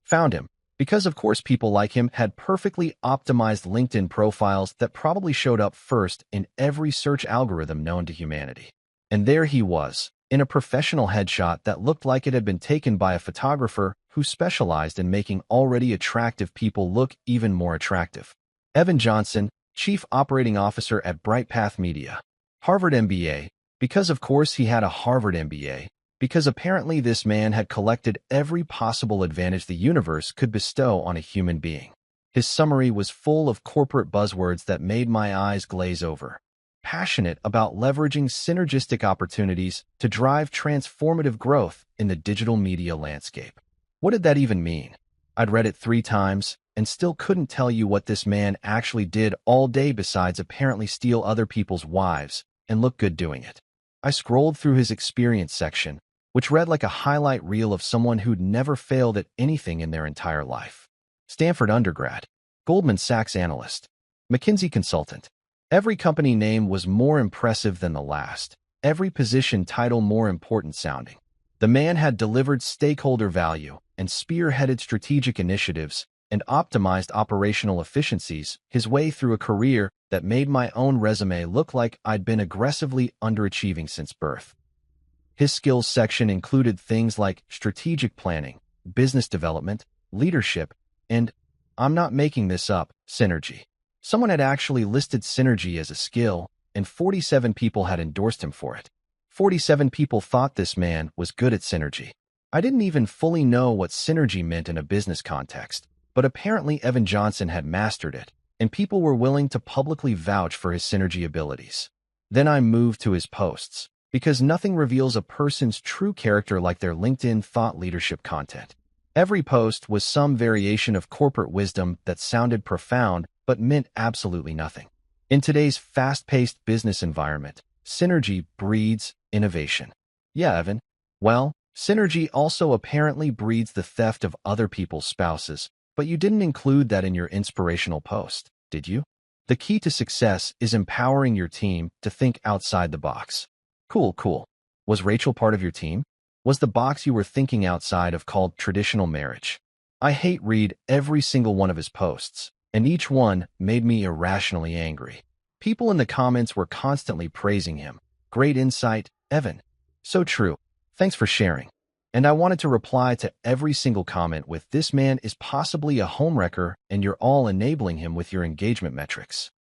found him, because of course people like him had perfectly optimized LinkedIn profiles that probably showed up first in every search algorithm known to humanity. And there he was, in a professional headshot that looked like it had been taken by a photographer who specialized in making already attractive people look even more attractive. Evan Johnson, Chief Operating Officer at Brightpath Media. Harvard MBA, because of course he had a Harvard MBA, because apparently this man had collected every possible advantage the universe could bestow on a human being. His summary was full of corporate buzzwords that made my eyes glaze over. Passionate about leveraging synergistic opportunities to drive transformative growth in the digital media landscape. What did that even mean? I'd read it 3 times and still couldn't tell you what this man actually did all day besides apparently steal other people's wives and look good doing it. I scrolled through his experience section, which read like a highlight reel of someone who'd never failed at anything in their entire life. Stanford undergrad, Goldman Sachs analyst, McKinsey consultant. Every company name was more impressive than the last, every position title more important sounding. The man had delivered stakeholder value and spearheaded strategic initiatives and optimized operational efficiencies his way through a career that made my own resume look like I'd been aggressively underachieving since birth. His skills section included things like strategic planning, business development, leadership, and, I'm not making this up, synergy. Someone had actually listed synergy as a skill, and 47 people had endorsed him for it. 47 people thought this man was good at synergy. I didn't even fully know what synergy meant in a business context, but apparently Evan Johnson had mastered it, and people were willing to publicly vouch for his synergy abilities. Then I moved to his posts, because nothing reveals a person's true character like their LinkedIn thought leadership content. Every post was some variation of corporate wisdom that sounded profound but meant absolutely nothing. In today's fast-paced business environment, synergy breeds innovation. Yeah, Evan. Well, synergy also apparently breeds the theft of other people's spouses, but you didn't include that in your inspirational post, did you? The key to success is empowering your team to think outside the box. Cool. Was Rachel part of your team? Was the box you were thinking outside of called traditional marriage? I read every single one of his posts, and each one made me irrationally angry. People in the comments were constantly praising him. Great insight, Evan. So true. Thanks for sharing. And I wanted to reply to every single comment with, "This man is possibly a homewrecker and you're all enabling him with your engagement metrics."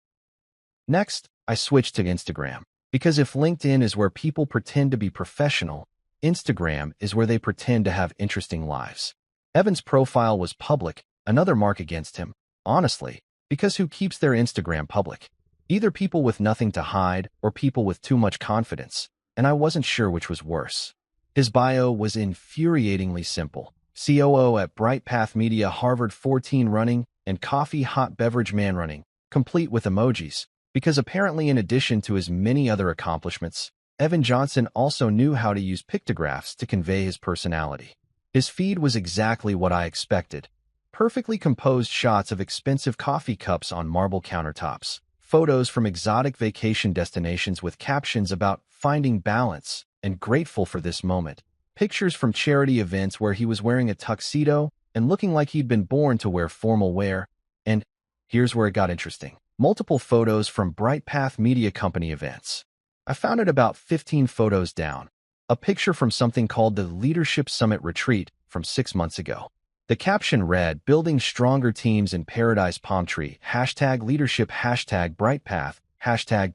Next, I switched to Instagram, because if LinkedIn is where people pretend to be professional, Instagram is where they pretend to have interesting lives. Evan's profile was public, another mark against him, honestly, because who keeps their Instagram public? Either people with nothing to hide or people with too much confidence, and I wasn't sure which was worse. His bio was infuriatingly simple. COO at Bright Path Media, Harvard 14 running, and coffee hot beverage man running, complete with emojis, because apparently in addition to his many other accomplishments, Evan Johnson also knew how to use pictographs to convey his personality. His feed was exactly what I expected. Perfectly composed shots of expensive coffee cups on marble countertops, photos from exotic vacation destinations with captions about finding balance and grateful for this moment, pictures from charity events where he was wearing a tuxedo and looking like he'd been born to wear formal wear, and here's where it got interesting. Multiple photos from Bright Path Media Company events. I found it about 15 photos down. A picture from something called the Leadership Summit Retreat from 6 months ago. The caption read, "Building Stronger Teams in Paradise Palm Tree, #leadership, #brightpath,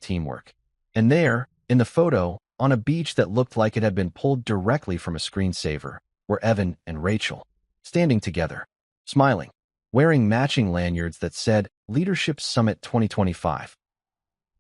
#teamwork." And there, in the photo, on a beach that looked like it had been pulled directly from a screensaver, were Evan and Rachel, standing together, smiling, wearing matching lanyards that said Leadership Summit 2025.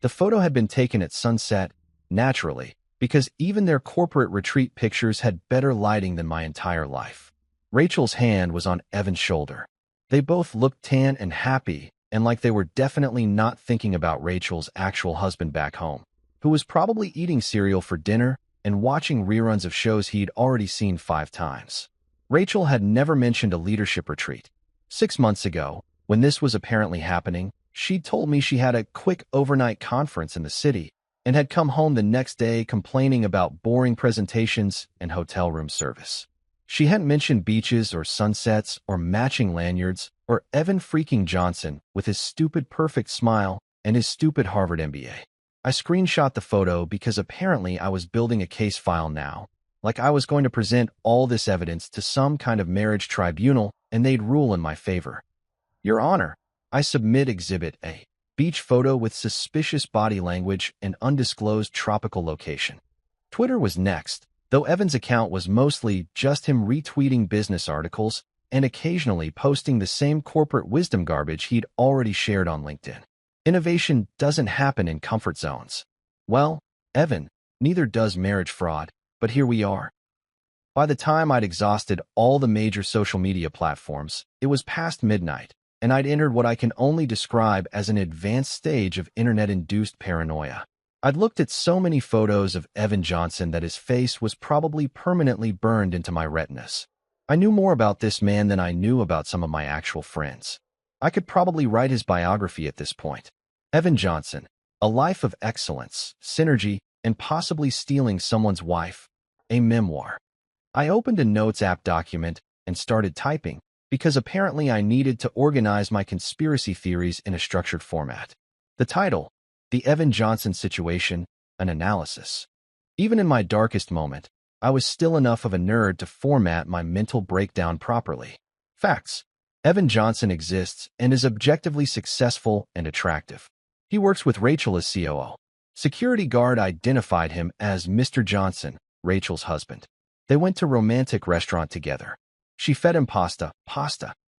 The photo had been taken at sunset, naturally, because even their corporate retreat pictures had better lighting than my entire life. Rachel's hand was on Evan's shoulder. They both looked tan and happy, and like they were definitely not thinking about Rachel's actual husband back home, who was probably eating cereal for dinner and watching reruns of shows he'd already seen 5 times. Rachel had never mentioned a leadership retreat. 6 months ago, when this was apparently happening, she'd told me she had a quick overnight conference in the city and had come home the next day complaining about boring presentations and hotel room service. She hadn't mentioned beaches or sunsets or matching lanyards or Evan freaking Johnson with his stupid perfect smile and his stupid Harvard MBA. I screenshot the photo because apparently I was building a case file now, like I was going to present all this evidence to some kind of marriage tribunal and they'd rule in my favor. Your Honor, I submit Exhibit A, beach photo with suspicious body language and undisclosed tropical location. Twitter was next, though Evan's account was mostly just him retweeting business articles and occasionally posting the same corporate wisdom garbage he'd already shared on LinkedIn. Innovation doesn't happen in comfort zones. Well, Evan, neither does marriage fraud, but here we are. By the time I'd exhausted all the major social media platforms, it was past midnight, and I'd entered what I can only describe as an advanced stage of internet-induced paranoia. I'd looked at so many photos of Evan Johnson that his face was probably permanently burned into my retinas. I knew more about this man than I knew about some of my actual friends. I could probably write his biography at this point. Evan Johnson, a life of excellence, synergy, and possibly stealing someone's wife, a memoir. I opened a Notes app document and started typing, because apparently I needed to organize my conspiracy theories in a structured format. The title, The Evan Johnson Situation, an Analysis. Even in my darkest moment, I was still enough of a nerd to format my mental breakdown properly. Facts. Evan Johnson exists and is objectively successful and attractive. He works with Rachel as COO. Security guard identified him as Mr. Johnson, Rachel's husband. They went to romantic restaurant together. She fed him pasta.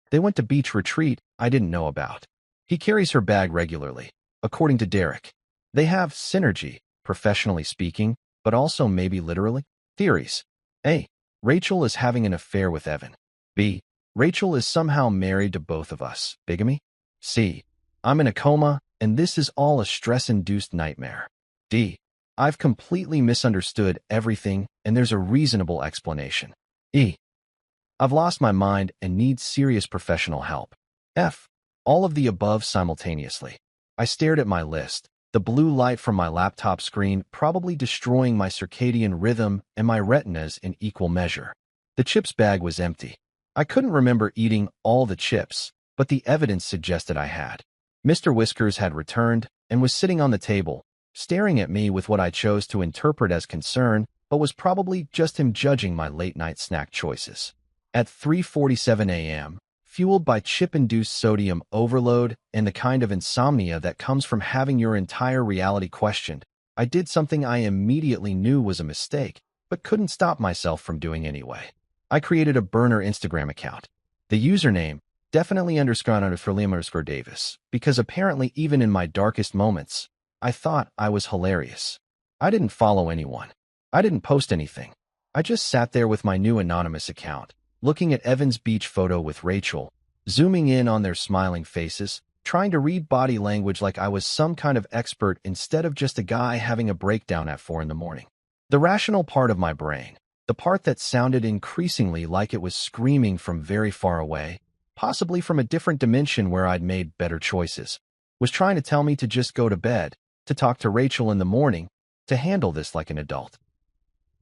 They went to beach retreat I didn't know about. He carries her bag regularly, according to Derek. They have synergy, professionally speaking, but also maybe literally. Theories. A. Rachel is having an affair with Evan. B. Rachel is somehow married to both of us. Bigamy? C. I'm in a coma, and this is all a stress-induced nightmare. D. I've completely misunderstood everything, and there's a reasonable explanation. E. I've lost my mind and need serious professional help. F. All of the above simultaneously. I stared at my list, the blue light from my laptop screen probably destroying my circadian rhythm and my retinas in equal measure. The chips bag was empty. I couldn't remember eating all the chips, but the evidence suggested I had. Mr. Whiskers had returned and was sitting on the table, staring at me with what I chose to interpret as concern, but was probably just him judging my late-night snack choices. At 3:47 a.m., fueled by chip-induced sodium overload and the kind of insomnia that comes from having your entire reality questioned, I did something I immediately knew was a mistake, but couldn't stop myself from doing anyway. I created a burner Instagram account. The username, definitely__Davis, because apparently even in my darkest moments, I thought I was hilarious. I didn't follow anyone. I didn't post anything. I just sat there with my new anonymous account, looking at Evan's beach photo with Rachel, zooming in on their smiling faces, trying to read body language like I was some kind of expert instead of just a guy having a breakdown at 4 in the morning. The rational part of my brain, the part that sounded increasingly like it was screaming from very far away, possibly from a different dimension where I'd made better choices, was trying to tell me to just go to bed, to talk to Rachel in the morning, to handle this like an adult.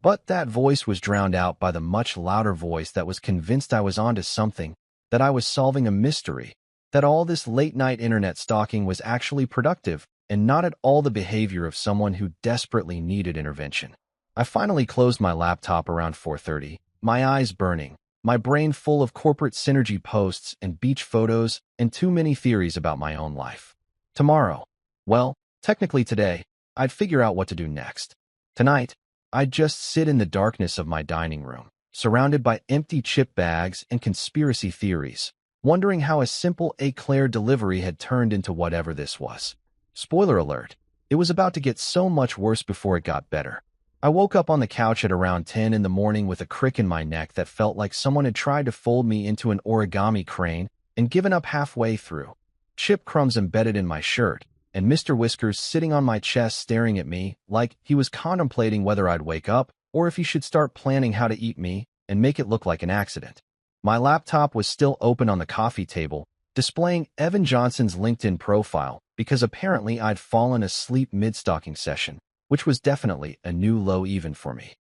But that voice was drowned out by the much louder voice that was convinced I was onto something, that I was solving a mystery, that all this late-night internet stalking was actually productive and not at all the behavior of someone who desperately needed intervention. I finally closed my laptop around 4:30, my eyes burning, my brain full of corporate synergy posts and beach photos and too many theories about my own life. Tomorrow, well, technically today, I'd figure out what to do next. Tonight, I'd just sit in the darkness of my dining room, surrounded by empty chip bags and conspiracy theories, wondering how a simple eclair delivery had turned into whatever this was. Spoiler alert, it was about to get so much worse before it got better. I woke up on the couch at around 10 in the morning with a crick in my neck that felt like someone had tried to fold me into an origami crane and given up halfway through. Chip crumbs embedded in my shirt, and Mr. Whiskers sitting on my chest staring at me like he was contemplating whether I'd wake up or if he should start planning how to eat me and make it look like an accident. My laptop was still open on the coffee table, displaying Evan Johnson's LinkedIn profile because apparently I'd fallen asleep mid-stalking session, which was definitely a new low even for me.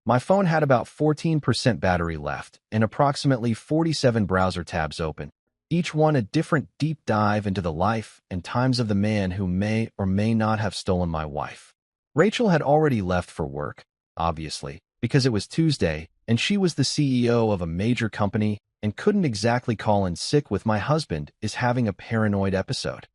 My phone had about 14% battery left and approximately 47 browser tabs open, each one a different deep dive into the life and times of the man who may or may not have stolen my wife. Rachel had already left for work, obviously, because it was Tuesday and she was the CEO of a major company and couldn't exactly call in sick with my husband is having a paranoid episode.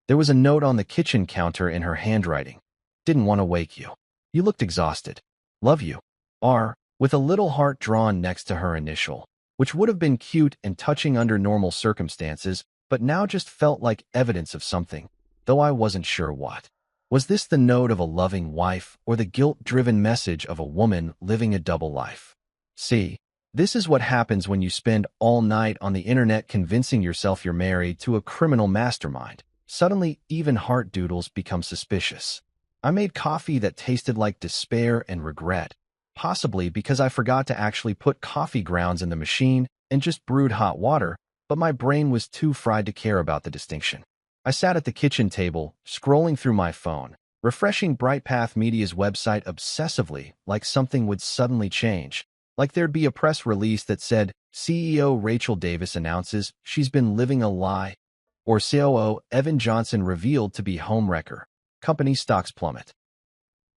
There was a note on the kitchen counter in her handwriting. Didn't want to wake you. You looked exhausted. Love you. R, with a little heart drawn next to her initial, which would have been cute and touching under normal circumstances, but now just felt like evidence of something, though I wasn't sure what. Was this the note of a loving wife or the guilt-driven message of a woman living a double life? See, this is what happens when you spend all night on the internet convincing yourself you're married to a criminal mastermind. Suddenly, even heart doodles become suspicious. I made coffee that tasted like despair and regret, possibly because I forgot to actually put coffee grounds in the machine and just brewed hot water, but my brain was too fried to care about the distinction. I sat at the kitchen table, scrolling through my phone, refreshing BrightPath Media's website obsessively like something would suddenly change, like there'd be a press release that said, CEO Rachel Davis announces she's been living a lie, or COO Evan Johnson revealed to be homewrecker. Company stocks plummet.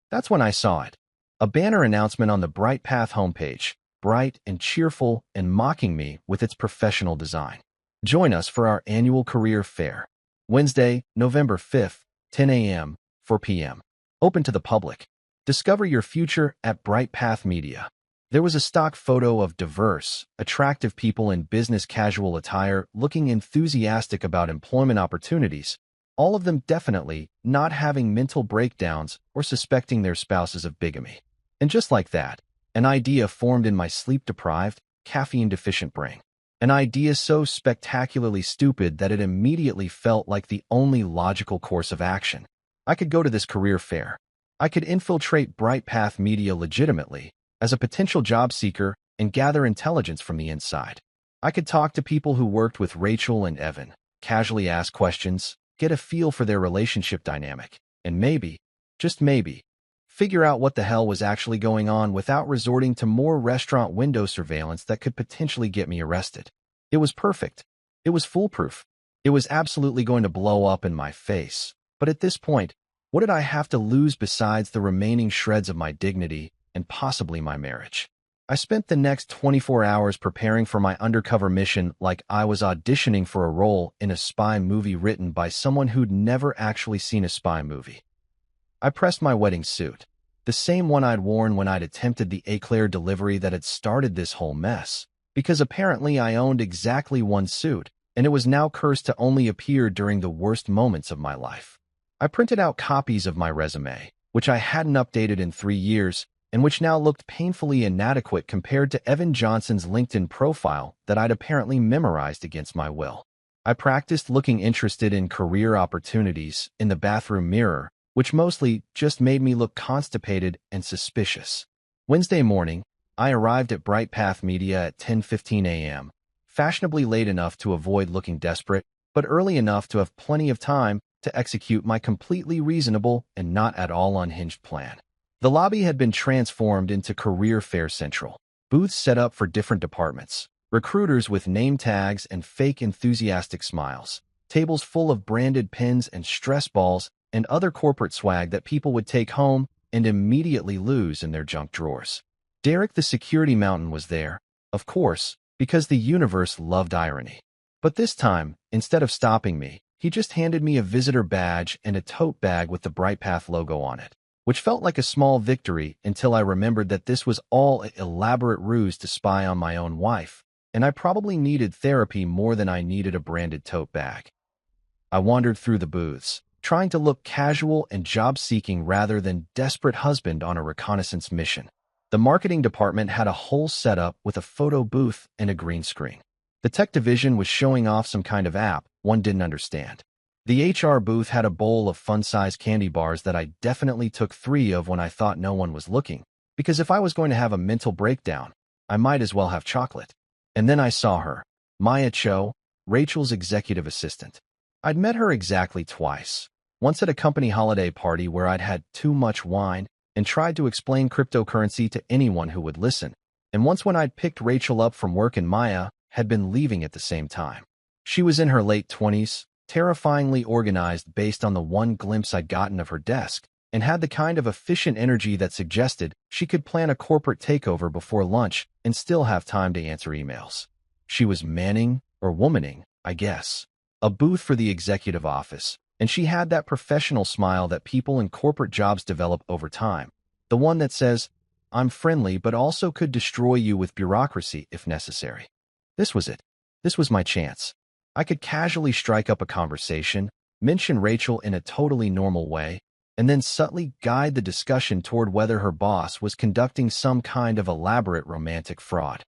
That's when I saw it. A banner announcement on the BrightPath homepage, bright and cheerful and mocking me with its professional design. Join us for our annual career fair. Wednesday, November 5th, 10 a.m., 4 p.m. Open to the public. Discover your future at BrightPath Media. There was a stock photo of diverse, attractive people in business casual attire looking enthusiastic about employment opportunities, all of them definitely not having mental breakdowns or suspecting their spouses of bigamy. And just like that, an idea formed in my sleep-deprived, caffeine-deficient brain. An idea so spectacularly stupid that it immediately felt like the only logical course of action. I could go to this career fair. I could infiltrate Bright Path Media legitimately, as a potential job seeker, and gather intelligence from the inside. I could talk to people who worked with Rachel and Evan, casually ask questions, get a feel for their relationship dynamic, and maybe, just maybe, figure out what the hell was actually going on without resorting to more restaurant window surveillance that could potentially get me arrested. It was perfect. It was foolproof. It was absolutely going to blow up in my face. But at this point, what did I have to lose besides the remaining shreds of my dignity and possibly my marriage? I spent the next 24 hours preparing for my undercover mission like I was auditioning for a role in a spy movie written by someone who'd never actually seen a spy movie. I pressed my wedding suit, the same one I'd worn when I'd attempted the eclair delivery that had started this whole mess, because apparently I owned exactly one suit, and it was now cursed to only appear during the worst moments of my life. I printed out copies of my resume, which I hadn't updated in 3 years, and which now looked painfully inadequate compared to Evan Johnson's LinkedIn profile that I'd apparently memorized against my will. I practiced looking interested in career opportunities in the bathroom mirror, which mostly just made me look constipated and suspicious. Wednesday morning, I arrived at Bright Path Media at 10:15 a.m., fashionably late enough to avoid looking desperate, but early enough to have plenty of time to execute my completely reasonable and not at all unhinged plan. The lobby had been transformed into Career Fair Central, booths set up for different departments, recruiters with name tags and fake enthusiastic smiles, tables full of branded pins and stress balls and other corporate swag that people would take home and immediately lose in their junk drawers. Derek the security mountain was there, of course, because the universe loved irony. But this time, instead of stopping me, he just handed me a visitor badge and a tote bag with the Bright Path logo on it, which felt like a small victory until I remembered that this was all an elaborate ruse to spy on my own wife, and I probably needed therapy more than I needed a branded tote bag. I wandered through the booths, trying to look casual and job-seeking rather than desperate husband on a reconnaissance mission. The marketing department had a whole setup with a photo booth and a green screen. The tech division was showing off some kind of app one didn't understand. The HR booth had a bowl of fun-sized candy bars that I definitely took 3 of when I thought no one was looking, because if I was going to have a mental breakdown, I might as well have chocolate. And then I saw her, Maya Cho, Rachel's executive assistant. I'd met her exactly twice, once at a company holiday party where I'd had too much wine and tried to explain cryptocurrency to anyone who would listen, and once when I'd picked Rachel up from work and Maya had been leaving at the same time. She was in her late 20s, terrifyingly organized based on the one glimpse I'd gotten of her desk, and had the kind of efficient energy that suggested she could plan a corporate takeover before lunch and still have time to answer emails. She was manning, or womaning, I guess, a booth for the executive office, and she had that professional smile that people in corporate jobs develop over time, the one that says, "I'm friendly but also could destroy you with bureaucracy if necessary." This was it. This was my chance. I could casually strike up a conversation, mention Rachel in a totally normal way, and then subtly guide the discussion toward whether her boss was conducting some kind of elaborate romantic fraud.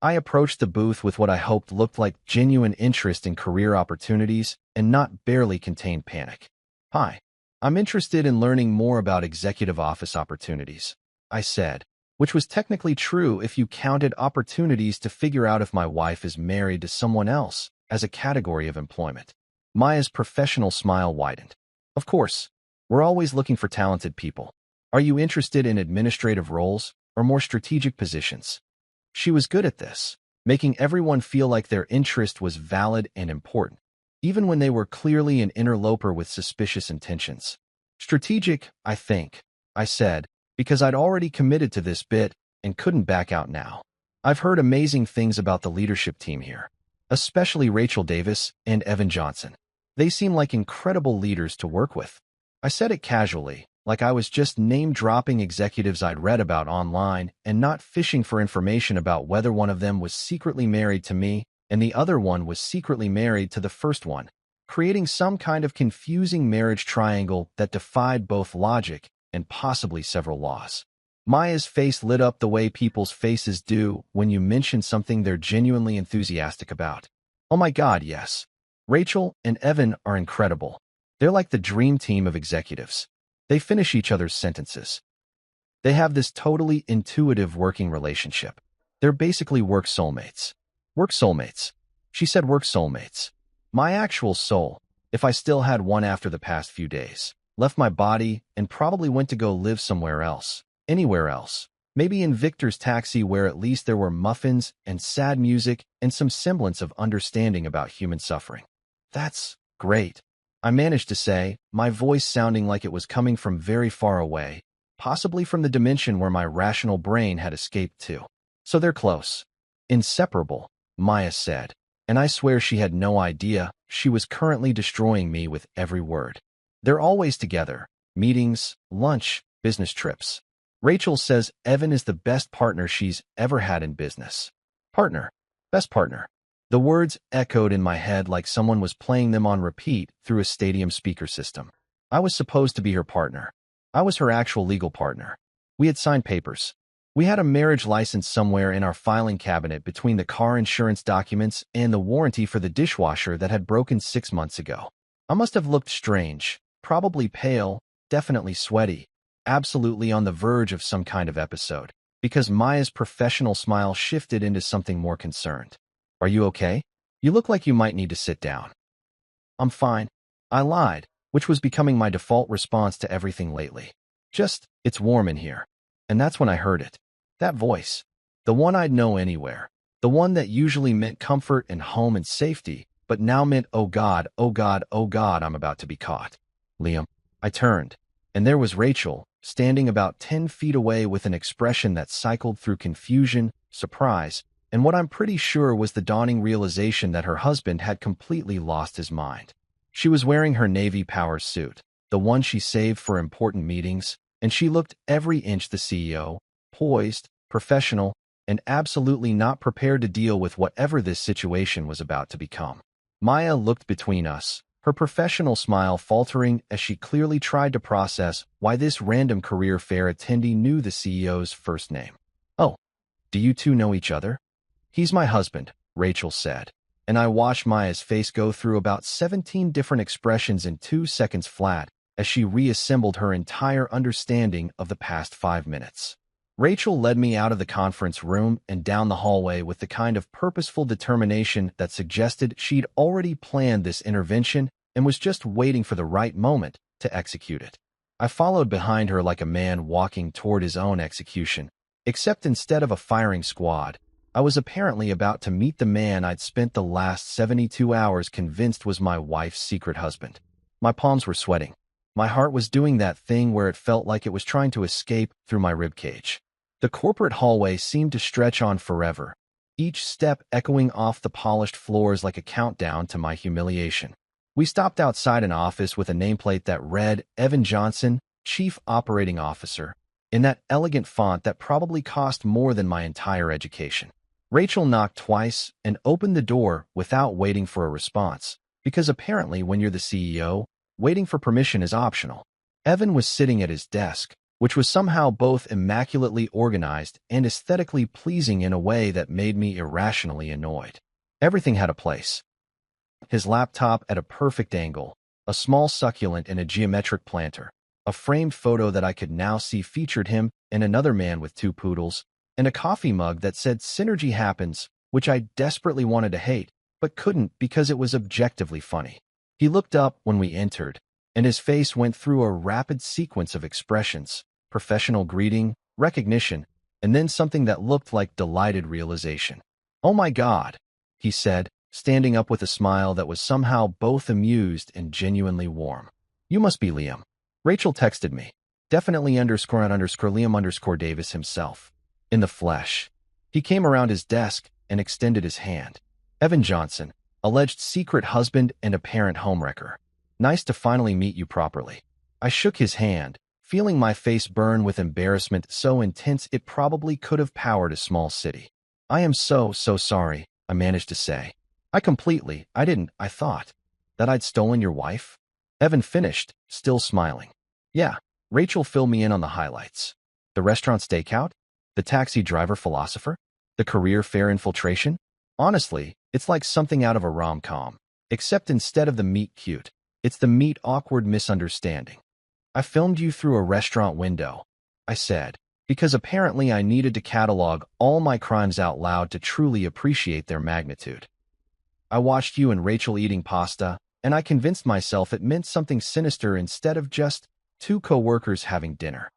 I approached the booth with what I hoped looked like genuine interest in career opportunities and not barely contained panic. "Hi, I'm interested in learning more about executive office opportunities," I said, which was technically true if you counted opportunities to figure out if my wife is married to someone else as a category of employment. Maya's professional smile widened. "Of course, we're always looking for talented people. Are you interested in administrative roles or more strategic positions?" She was good at this, making everyone feel like their interest was valid and important, even when they were clearly an interloper with suspicious intentions. "Strategic, I think," I said, because I'd already committed to this bit and couldn't back out now. "I've heard amazing things about the leadership team here, especially Rachel Davis and Evan Johnson. They seem like incredible leaders to work with." I said it casually, like I was just name-dropping executives I'd read about online and not fishing for information about whether one of them was secretly married to me and the other one was secretly married to the first one, creating some kind of confusing marriage triangle that defied both logic and possibly several laws. Maya's face lit up the way people's faces do when you mention something they're genuinely enthusiastic about. Oh my God, yes. Rachel and Evan are incredible. They're like the dream team of executives. They finish each other's sentences. They have this totally intuitive working relationship. They're basically work soulmates. Work soulmates. She said work soulmates. My actual soul, if I still had one after the past few days, left my body and probably went to go live somewhere else. Anywhere else. Maybe in Victor's taxi where at least there were muffins and sad music and some semblance of understanding about human suffering. That's great. I managed to say, my voice sounding like it was coming from very far away, possibly from the dimension where my rational brain had escaped to. So they're close. Inseparable, Maya said, and I swear she had no idea she was currently destroying me with every word. They're always together. Meetings, lunch, business trips. Rachel says Evan is the best partner she's ever had in business. Partner. Best partner. The words echoed in my head like someone was playing them on repeat through a stadium speaker system. I was supposed to be her partner. I was her actual legal partner. We had signed papers. We had a marriage license somewhere in our filing cabinet between the car insurance documents and the warranty for the dishwasher that had broken 6 months ago. I must have looked strange, probably pale, definitely sweaty, absolutely on the verge of some kind of episode, because Maya's professional smile shifted into something more concerned. Are you okay? You look like you might need to sit down. I'm fine. I lied, which was becoming my default response to everything lately. Just, it's warm in here. And that's when I heard it. That voice. The one I'd know anywhere. The one that usually meant comfort and home and safety, but now meant, oh God, oh God, oh God, I'm about to be caught. Liam. I turned, and there was Rachel, standing about 10 feet away with an expression that cycled through confusion, surprise, and what I'm pretty sure was the dawning realization that her husband had completely lost his mind. She was wearing her Navy power suit, the one she saved for important meetings, and she looked every inch the CEO, poised, professional, and absolutely not prepared to deal with whatever this situation was about to become. Maya looked between us, her professional smile faltering as she clearly tried to process why this random career fair attendee knew the CEO's first name. Oh, do you two know each other? He's my husband, Rachel said, and I watched Maya's face go through about 17 different expressions in 2 seconds flat as she reassembled her entire understanding of the past 5 minutes. Rachel led me out of the conference room and down the hallway with the kind of purposeful determination that suggested she'd already planned this intervention and was just waiting for the right moment to execute it. I followed behind her like a man walking toward his own execution, except instead of a firing squad, I was apparently about to meet the man I'd spent the last 72 hours convinced was my wife's secret husband. My palms were sweating. My heart was doing that thing where it felt like it was trying to escape through my ribcage. The corporate hallway seemed to stretch on forever, each step echoing off the polished floors like a countdown to my humiliation. We stopped outside an office with a nameplate that read Evan Johnson, Chief Operating Officer, in that elegant font that probably cost more than my entire education. Rachel knocked twice and opened the door without waiting for a response, because apparently when you're the CEO, waiting for permission is optional. Evan was sitting at his desk, which was somehow both immaculately organized and aesthetically pleasing in a way that made me irrationally annoyed. Everything had a place. His laptop at a perfect angle, a small succulent in a geometric planter, a framed photo that I could now see featured him and another man with 2 poodles, and a coffee mug that said Synergy Happens, which I desperately wanted to hate, but couldn't because it was objectively funny. He looked up when we entered, and his face went through a rapid sequence of expressions, professional greeting, recognition, and then something that looked like delighted realization. "Oh my God," he said, standing up with a smile that was somehow both amused and genuinely warm. "You must be Liam." Rachel texted me. Definitely _Liam Davis himself. In the flesh. He came around his desk and extended his hand. "Evan Johnson, alleged secret husband and apparent homewrecker. Nice to finally meet you properly." I shook his hand, feeling my face burn with embarrassment so intense it probably could have powered a small city. I am so sorry, I managed to say. I thought that I'd stolen your wife? Evan finished, still smiling. Yeah, Rachel filled me in on the highlights. The restaurant stakeout? The taxi driver philosopher? The career fair infiltration? Honestly, it's like something out of a rom-com. Except instead of the meet cute, it's the meet awkward misunderstanding. I filmed you through a restaurant window, I said, because apparently I needed to catalog all my crimes out loud to truly appreciate their magnitude. I watched you and Rachel eating pasta, and I convinced myself it meant something sinister instead of just two co-workers having dinner.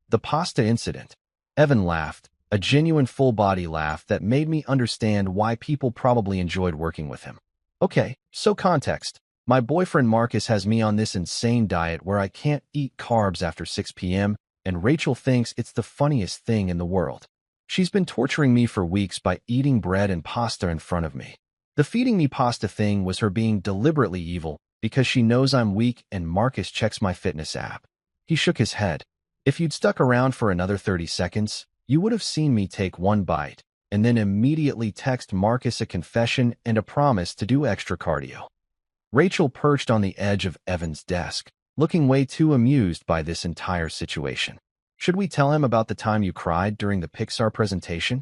The pasta incident. Evan laughed, a genuine full-body laugh that made me understand why people probably enjoyed working with him. Okay, so context. My boyfriend Marcus has me on this insane diet where I can't eat carbs after 6 p.m., and Rachel thinks it's the funniest thing in the world. She's been torturing me for weeks by eating bread and pasta in front of me. The feeding me pasta thing was her being deliberately evil because she knows I'm weak and Marcus checks my fitness app. He shook his head. If you'd stuck around for another 30 seconds, you would have seen me take one bite and then immediately text Marcus a confession and a promise to do extra cardio. Rachel perched on the edge of Evan's desk, looking way too amused by this entire situation. Should we tell him about the time you cried during the Pixar presentation?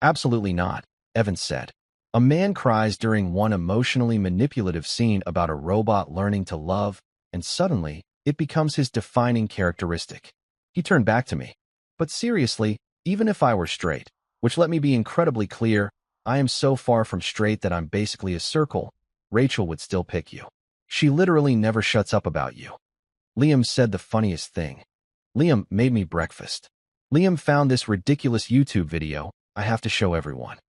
Absolutely not, Evan said. A man cries during one emotionally manipulative scene about a robot learning to love, and suddenly, it becomes his defining characteristic. He turned back to me. But seriously, even if I were straight, which let me be incredibly clear, I am so far from straight that I'm basically a circle, Rachel would still pick you. She literally never shuts up about you. Liam said the funniest thing. Liam made me breakfast. Liam found this ridiculous YouTube video I have to show everyone.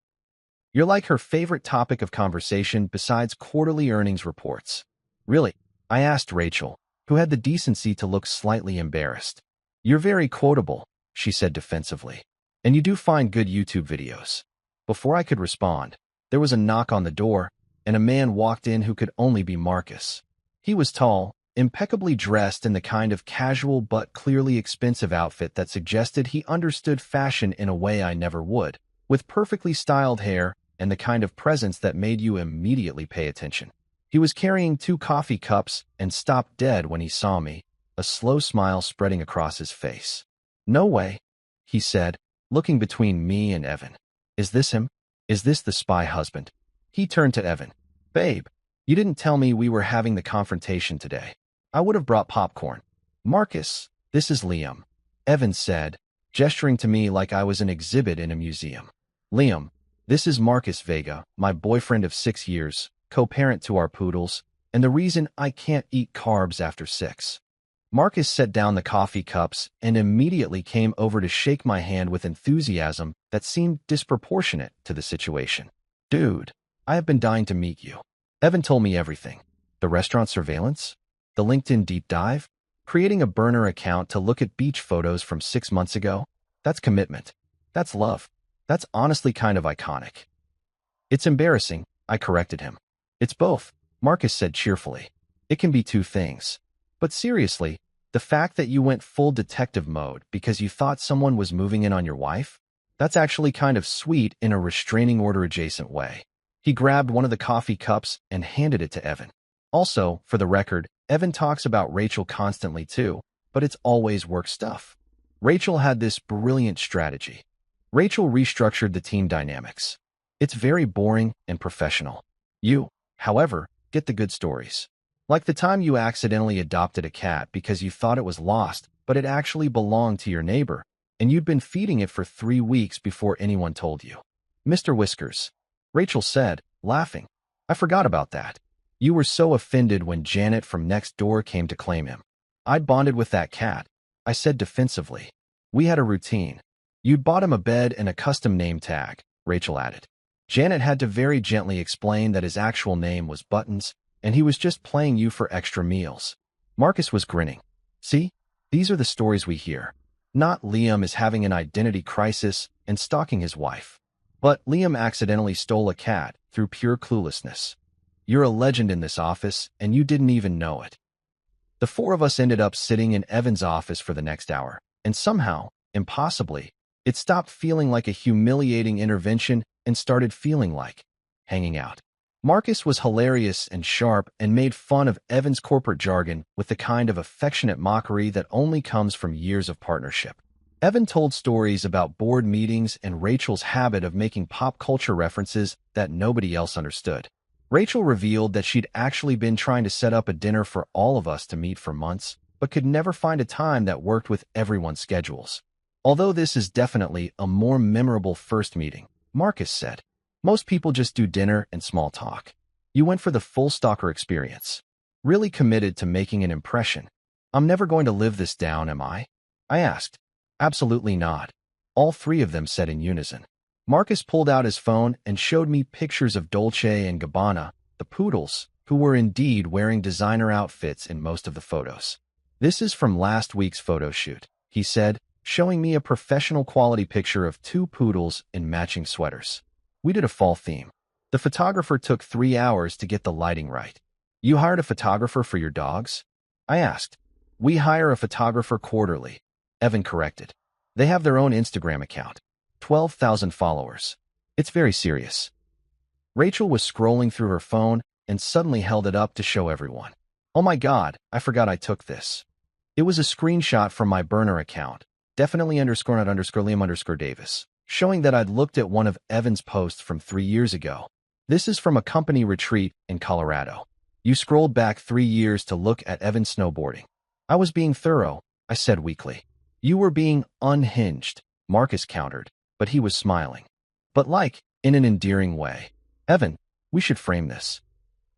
You're like her favorite topic of conversation besides quarterly earnings reports. Really? I asked Rachel, who had the decency to look slightly embarrassed. You're very quotable, she said defensively. And you do find good YouTube videos. Before I could respond, there was a knock on the door, and a man walked in who could only be Marcus. He was tall, impeccably dressed in the kind of casual but clearly expensive outfit that suggested he understood fashion in a way I never would, with perfectly styled hair and the kind of presence that made you immediately pay attention. He was carrying 2 coffee cups and stopped dead when he saw me, a slow smile spreading across his face. No way, he said, looking between me and Evan. Is this him? Is this the spy husband? He turned to Evan. Babe, you didn't tell me we were having the confrontation today. I would have brought popcorn. Marcus, this is Liam, Evan said, gesturing to me like I was an exhibit in a museum. Liam, this is Marcus Vega, my boyfriend of 6 years, co-parent to our poodles, and the reason I can't eat carbs after 6. Marcus set down the coffee cups and immediately came over to shake my hand with enthusiasm that seemed disproportionate to the situation. Dude, I have been dying to meet you. Evan told me everything. The restaurant surveillance? The LinkedIn deep dive? Creating a burner account to look at beach photos from 6 months ago? That's commitment. That's love. That's honestly kind of iconic. It's embarrassing, I corrected him. It's both, Marcus said cheerfully. It can be 2 things. But seriously, the fact that you went full detective mode because you thought someone was moving in on your wife? That's actually kind of sweet in a restraining order adjacent way. He grabbed one of the coffee cups and handed it to Evan. Also, for the record, Evan talks about Rachel constantly too, but it's always work stuff. Rachel had this brilliant strategy. Rachel restructured the team dynamics. It's very boring and professional. You, however, get the good stories. Like the time you accidentally adopted a cat because you thought it was lost, but it actually belonged to your neighbor, and you'd been feeding it for 3 weeks before anyone told you. Mr. Whiskers, Rachel said, laughing. I forgot about that. You were so offended when Janet from next door came to claim him. I'd bonded with that cat, I said defensively. We had a routine. You'd bought him a bed and a custom name tag, Rachel added. Janet had to very gently explain that his actual name was Buttons, and he was just playing you for extra meals. Marcus was grinning. See, these are the stories we hear. Not Liam is having an identity crisis and stalking his wife. But Liam accidentally stole a cat through pure cluelessness. You're a legend in this office, and you didn't even know it. The four of us ended up sitting in Evan's office for the next hour, and somehow, impossibly, it stopped feeling like a humiliating intervention and started feeling like hanging out. Marcus was hilarious and sharp and made fun of Evan's corporate jargon with the kind of affectionate mockery that only comes from years of partnership. Evan told stories about board meetings and Rachel's habit of making pop culture references that nobody else understood. Rachel revealed that she'd actually been trying to set up a dinner for all of us to meet for months, but could never find a time that worked with everyone's schedules. Although this is definitely a more memorable first meeting, Marcus said, most people just do dinner and small talk. You went for the full stalker experience. Really committed to making an impression. I'm never going to live this down, am I? I asked. Absolutely not. All three of them said in unison. Marcus pulled out his phone and showed me pictures of Dolce and Gabbana, the poodles, who were indeed wearing designer outfits in most of the photos. This is from last week's photo shoot, he said, showing me a professional quality picture of two poodles in matching sweaters. We did a fall theme. The photographer took 3 hours to get the lighting right. You hired a photographer for your dogs? I asked. We hire a photographer quarterly, Evan corrected. They have their own Instagram account. 12,000 followers. It's very serious. Rachel was scrolling through her phone and suddenly held it up to show everyone. Oh my God, I forgot I took this. It was a screenshot from my burner account, definitely _not_Liam_Davis, showing that I'd looked at one of Evan's posts from 3 years ago. This is from a company retreat in Colorado. You scrolled back 3 years to look at Evan snowboarding. I was being thorough, I said weakly. You were being unhinged, Marcus countered, but he was smiling. But in an endearing way. Evan, we should frame this.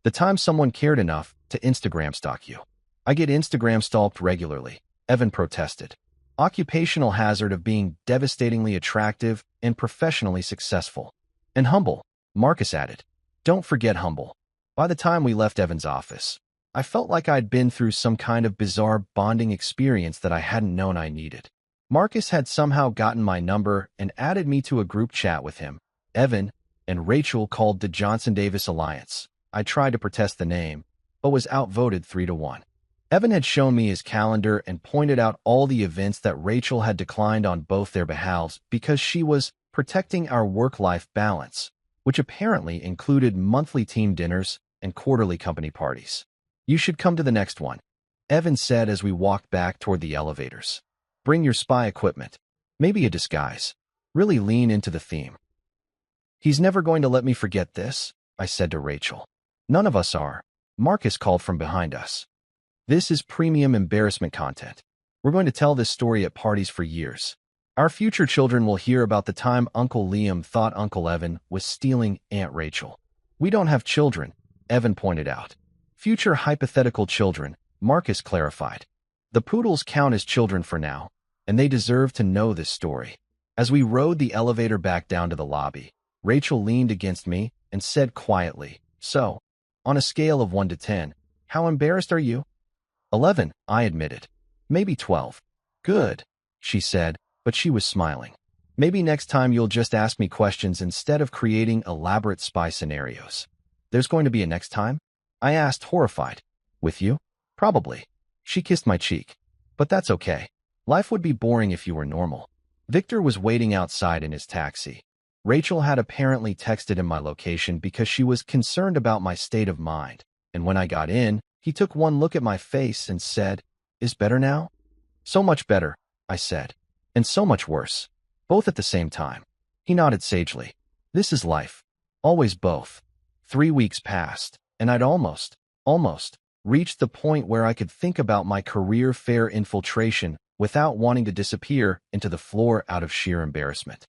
The time someone cared enough to Instagram stalk you. I get Instagram stalked regularly, Evan protested. Occupational hazard of being devastatingly attractive and professionally successful. And humble, Marcus added. Don't forget humble. By the time we left Evan's office, I felt like I'd been through some kind of bizarre bonding experience that I hadn't known I needed. Marcus had somehow gotten my number and added me to a group chat with him, Evan, and Rachel called the Johnson-Davis Alliance. I tried to protest the name, but was outvoted 3-1. Evan had shown me his calendar and pointed out all the events that Rachel had declined on both their behalves because she was protecting our work-life balance, which apparently included monthly team dinners and quarterly company parties. You should come to the next one, Evan said as we walked back toward the elevators. Bring your spy equipment. Maybe a disguise. Really lean into the theme. He's never going to let me forget this, I said to Rachel. None of us are, Marcus called from behind us. This is premium embarrassment content. We're going to tell this story at parties for years. Our future children will hear about the time Uncle Liam thought Uncle Evan was stealing Aunt Rachel. We don't have children, Evan pointed out. Future hypothetical children, Marcus clarified. The poodles count as children for now, and they deserve to know this story. As we rode the elevator back down to the lobby, Rachel leaned against me and said quietly, So, on a scale of 1 to 10, how embarrassed are you? 11, I admitted. Maybe 12. Good, she said, but she was smiling. Maybe next time you'll just ask me questions instead of creating elaborate spy scenarios. There's going to be a next time? I asked, horrified. With you? Probably. She kissed my cheek. But that's okay. Life would be boring if you were normal. Victor was waiting outside in his taxi. Rachel had apparently texted him my location because she was concerned about my state of mind, and when I got in, he took one look at my face and said, Is better now? So much better, I said. And so much worse. Both at the same time. He nodded sagely. This is life. Always both. 3 weeks passed, and I'd almost reached the point where I could think about my career fair infiltration without wanting to disappear into the floor out of sheer embarrassment.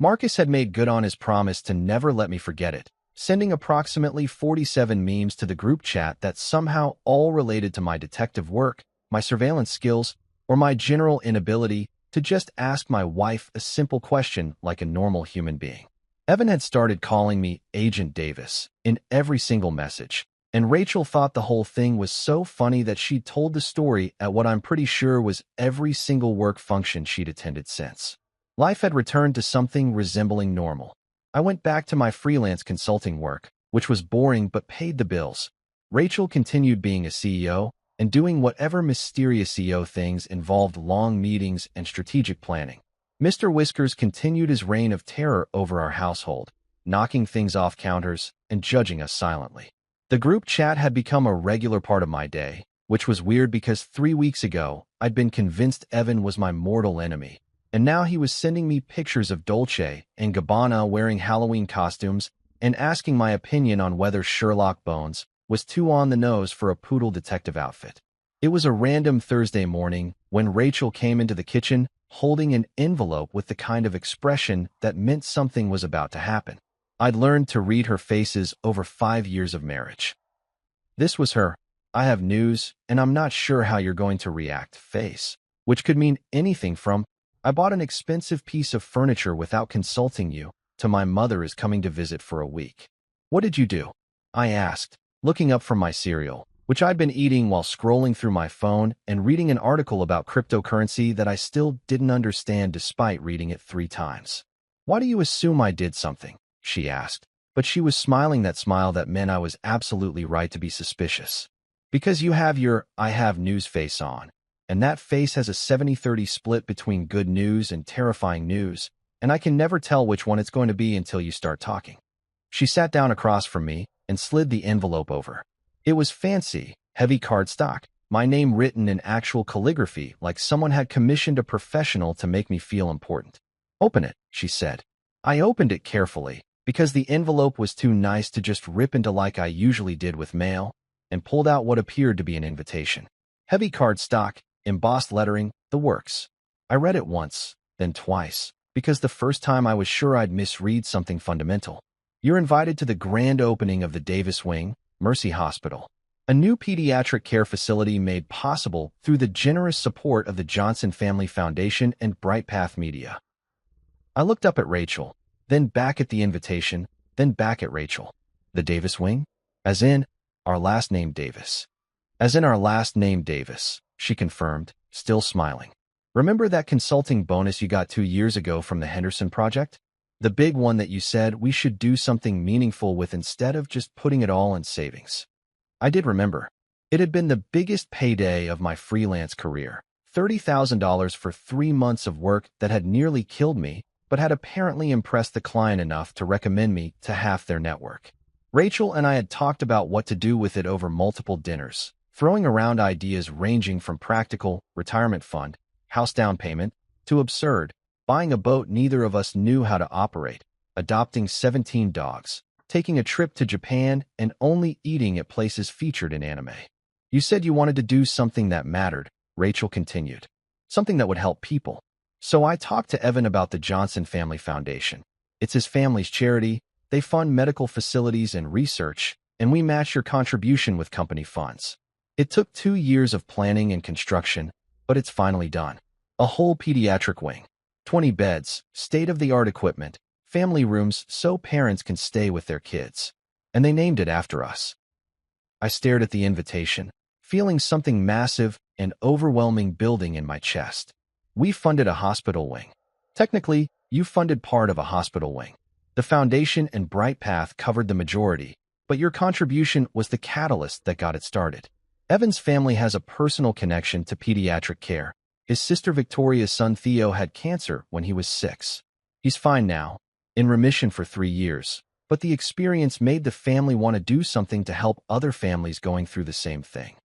Marcus had made good on his promise to never let me forget it, sending approximately 47 memes to the group chat that somehow all related to my detective work, my surveillance skills, or my general inability to just ask my wife a simple question like a normal human being. Evan had started calling me Agent Davis in every single message, and Rachel thought the whole thing was so funny that she'd told the story at what I'm pretty sure was every single work function she'd attended since. Life had returned to something resembling normal. I went back to my freelance consulting work, which was boring but paid the bills. Rachel continued being a CEO, and doing whatever mysterious CEO things involved long meetings and strategic planning. Mr. Whiskers continued his reign of terror over our household, knocking things off counters and judging us silently. The group chat had become a regular part of my day, which was weird because 3 weeks ago, I'd been convinced Evan was my mortal enemy, and now he was sending me pictures of Dolce and Gabbana wearing Halloween costumes and asking my opinion on whether Sherlock Bones was too on the nose for a poodle detective outfit. It was a random Thursday morning when Rachel came into the kitchen holding an envelope with the kind of expression that meant something was about to happen. I'd learned to read her faces over 5 years of marriage. This was her, "I have news, and I'm not sure how you're going to react" face, which could mean anything from, "I bought an expensive piece of furniture without consulting you," to "My mother is coming to visit for a week." "What did you do?" I asked, looking up from my cereal, which I'd been eating while scrolling through my phone and reading an article about cryptocurrency that I still didn't understand despite reading it 3 times. "Why do you assume I did something?" she asked, but she was smiling that smile that meant I was absolutely right to be suspicious. "Because you have your I have news face on, and that face has a 70-30 split between good news and terrifying news, and I can never tell which one it's going to be until you start talking." She sat down across from me and slid the envelope over. It was fancy, heavy cardstock, my name written in actual calligraphy like someone had commissioned a professional to make me feel important. "Open it," she said. I opened it carefully, because the envelope was too nice to just rip into like I usually did with mail, and pulled out what appeared to be an invitation. Heavy cardstock, embossed lettering, the works. I read it once, then twice, because the first time I was sure I'd misread something fundamental. "You're invited to the grand opening of the Davis Wing, Mercy Hospital, a new pediatric care facility made possible through the generous support of the Johnson Family Foundation and Bright Path Media." I looked up at Rachel, then back at the invitation, then back at Rachel. "The Davis Wing?" "As in, our last name Davis." "As in our last name Davis," she confirmed, still smiling. "Remember that consulting bonus you got 2 years ago from the Henderson Project? The big one that you said we should do something meaningful with instead of just putting it all in savings." I did remember. It had been the biggest payday of my freelance career. $30,000 for 3 months of work that had nearly killed me, but had apparently impressed the client enough to recommend me to half their network. Rachel and I had talked about what to do with it over multiple dinners, throwing around ideas ranging from practical, retirement fund, house down payment, to absurd, buying a boat neither of us knew how to operate, adopting 17 dogs, taking a trip to Japan, and only eating at places featured in anime. "You said you wanted to do something that mattered," Rachel continued. "Something that would help people. So I talked to Evan about the Johnson Family Foundation. It's his family's charity. They fund medical facilities and research, and we match your contribution with company funds. It took 2 years of planning and construction, but it's finally done. A whole pediatric wing. 20 beds, state-of-the-art equipment, family rooms so parents can stay with their kids. And they named it after us." I stared at the invitation, feeling something massive and overwhelming building in my chest. "We funded a hospital wing." "Technically, you funded part of a hospital wing. The foundation and Bright Path covered the majority, but your contribution was the catalyst that got it started." Evan's family has a personal connection to pediatric care. His sister Victoria's son Theo had cancer when he was 6. He's fine now, in remission for 3 years, but the experience made the family want to do something to help other families going through the same thing.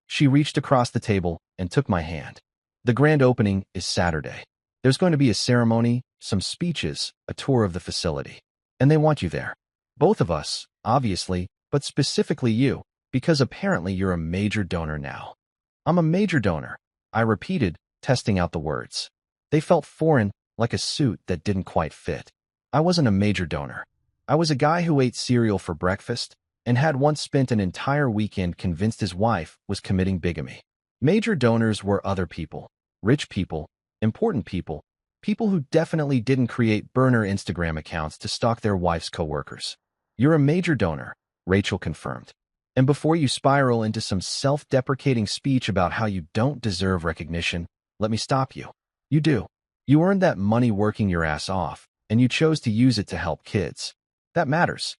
She reached across the table and took my hand. "The grand opening is Saturday. There's going to be a ceremony, some speeches, a tour of the facility. And they want you there. Both of us, obviously, but specifically you, because apparently you're a major donor now." "I'm a major donor," I repeated, testing out the words. They felt foreign, like a suit that didn't quite fit. I wasn't a major donor. I was a guy who ate cereal for breakfast and had once spent an entire weekend convinced his wife was committing bigamy. Major donors were other people, rich people, important people, people who definitely didn't create burner Instagram accounts to stalk their wife's coworkers. "You're a major donor," Rachel confirmed. "And before you spiral into some self-deprecating speech about how you don't deserve recognition, let me stop you. You do. You earned that money working your ass off, and you chose to use it to help kids. That matters.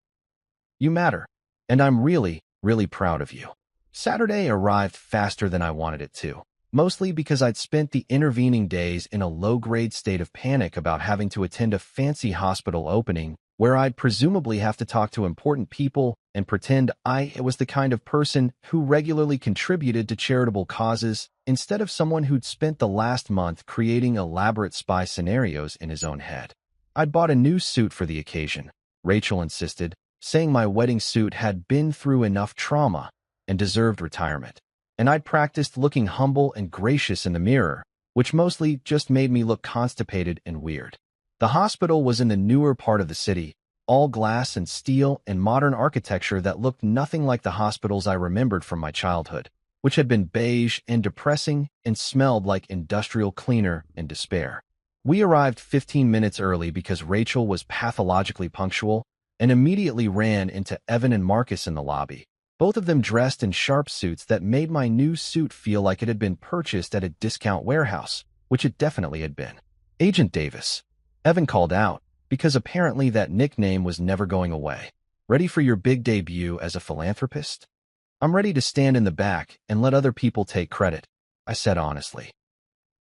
You matter. And I'm really, really proud of you." Saturday arrived faster than I wanted it to, mostly because I'd spent the intervening days in a low-grade state of panic about having to attend a fancy hospital opening where I'd presumably have to talk to important people and pretend I was the kind of person who regularly contributed to charitable causes instead of someone who'd spent the last month creating elaborate spy scenarios in his own head. I'd bought a new suit for the occasion, Rachel insisted, saying my wedding suit had been through enough trauma and deserved retirement. And I'd practiced looking humble and gracious in the mirror, which mostly just made me look constipated and weird. The hospital was in the newer part of the city, all glass and steel and modern architecture that looked nothing like the hospitals I remembered from my childhood, which had been beige and depressing and smelled like industrial cleaner and despair. We arrived 15 minutes early because Rachel was pathologically punctual and immediately ran into Evan and Marcus in the lobby, both of them dressed in sharp suits that made my new suit feel like it had been purchased at a discount warehouse, which it definitely had been. Agent Davis, Evan called out, because apparently that nickname was never going away. Ready for your big debut as a philanthropist? I'm ready to stand in the back and let other people take credit, I said honestly.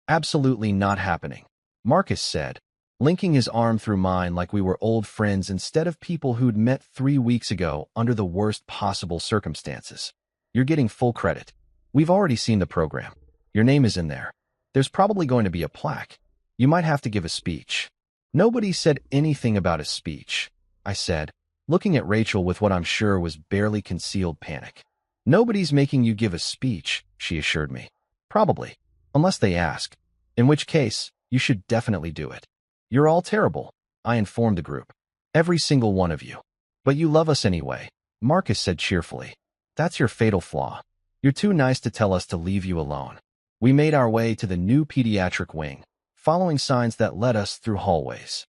Absolutely not happening, Marcus said, linking his arm through mine like we were old friends instead of people who'd met 3 weeks ago under the worst possible circumstances. You're getting full credit. We've already seen the program. Your name is in there. There's probably going to be a plaque. You might have to give a speech. Nobody said anything about a speech, I said, looking at Rachel with what I'm sure was barely concealed panic. Nobody's making you give a speech, she assured me. Probably, unless they ask, in which case, you should definitely do it. You're all terrible, I informed the group. Every single one of you. But you love us anyway, Marcus said cheerfully. That's your fatal flaw. You're too nice to tell us to leave you alone. We made our way to the new pediatric wing, following signs that led us through hallways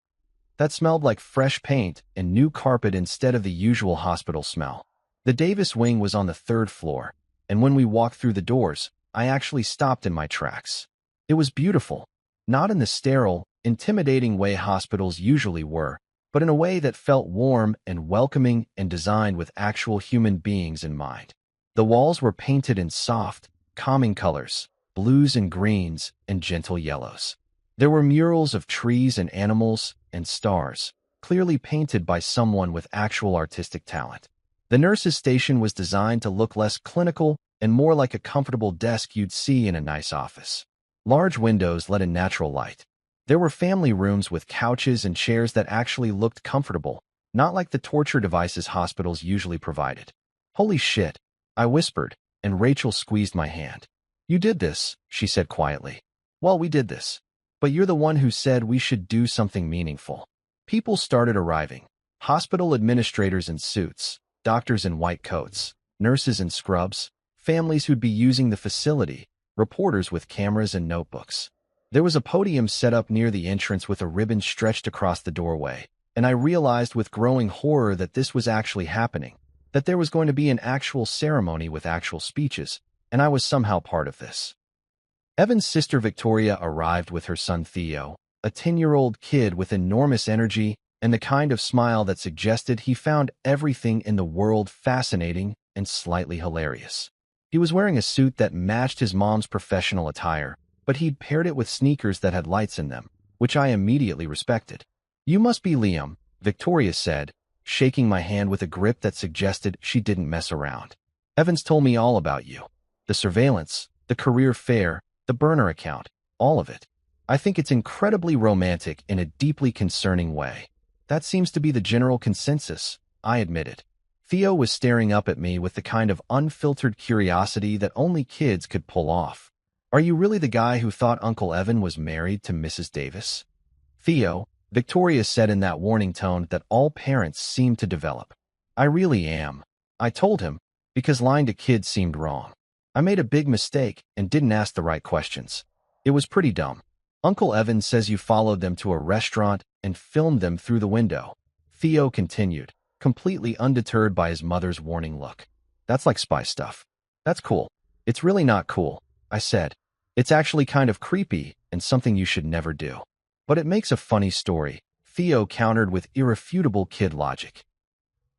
that smelled like fresh paint and new carpet instead of the usual hospital smell. The Davis wing was on the 3rd floor, and when we walked through the doors, I actually stopped in my tracks. It was beautiful, not in the sterile, intimidating way hospitals usually were, but in a way that felt warm and welcoming and designed with actual human beings in mind. The walls were painted in soft, calming colors, blues and greens and gentle yellows. There were murals of trees and animals and stars, clearly painted by someone with actual artistic talent. The nurse's station was designed to look less clinical and more like a comfortable desk you'd see in a nice office. Large windows let in natural light. There were family rooms with couches and chairs that actually looked comfortable, not like the torture devices hospitals usually provided. Holy shit, I whispered, and Rachel squeezed my hand. You did this, she said quietly. Well, we did this. But you're the one who said we should do something meaningful. People started arriving. Hospital administrators in suits, doctors in white coats, nurses in scrubs, families who'd be using the facility, reporters with cameras and notebooks. There was a podium set up near the entrance with a ribbon stretched across the doorway, and I realized with growing horror that this was actually happening, that there was going to be an actual ceremony with actual speeches, and I was somehow part of this. Evan's sister Victoria arrived with her son Theo, a 10-year-old kid with enormous energy and the kind of smile that suggested he found everything in the world fascinating and slightly hilarious. He was wearing a suit that matched his mom's professional attire, but he'd paired it with sneakers that had lights in them, which I immediately respected. You must be Liam, Victoria said, shaking my hand with a grip that suggested she didn't mess around. Evans told me all about you. The surveillance, the career fair, the burner account, all of it. I think it's incredibly romantic in a deeply concerning way. That seems to be the general consensus, I admitted. Theo was staring up at me with the kind of unfiltered curiosity that only kids could pull off. Are you really the guy who thought Uncle Evan was married to Mrs. Davis? Theo, Victoria said in that warning tone that all parents seem to develop. I really am, I told him, because lying to kids seemed wrong. I made a big mistake and didn't ask the right questions. It was pretty dumb. Uncle Evan says you followed them to a restaurant and filmed them through the window. Theo continued, completely undeterred by his mother's warning look. That's like spy stuff. That's cool. It's really not cool, I said. It's actually kind of creepy and something you should never do. But it makes a funny story, Theo countered with irrefutable kid logic.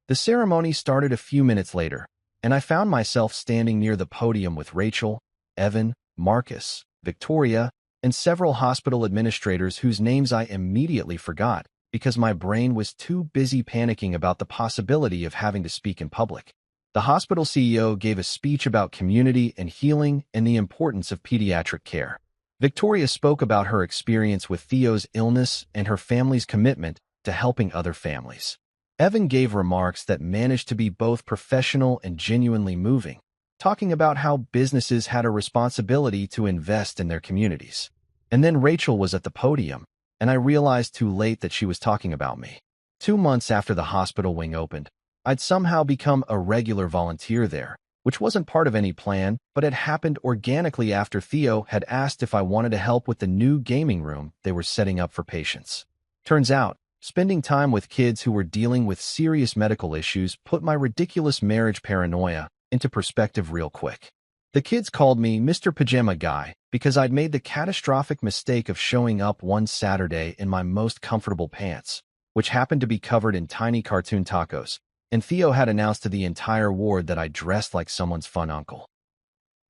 The ceremony started a few minutes later, and I found myself standing near the podium with Rachel, Evan, Marcus, Victoria, and several hospital administrators whose names I immediately forgot because my brain was too busy panicking about the possibility of having to speak in public. The hospital CEO gave a speech about community and healing and the importance of pediatric care. Victoria spoke about her experience with Theo's illness and her family's commitment to helping other families. Evan gave remarks that managed to be both professional and genuinely moving, talking about how businesses had a responsibility to invest in their communities. And then Rachel was at the podium, and I realized too late that she was talking about me. 2 months after the hospital wing opened, I'd somehow become a regular volunteer there, which wasn't part of any plan, but had happened organically after Theo had asked if I wanted to help with the new gaming room they were setting up for patients. Turns out, spending time with kids who were dealing with serious medical issues put my ridiculous marriage paranoia into perspective real quick. The kids called me Mr. Pajama Guy because I'd made the catastrophic mistake of showing up one Saturday in my most comfortable pants, which happened to be covered in tiny cartoon tacos, and Theo had announced to the entire ward that I dressed like someone's fun uncle.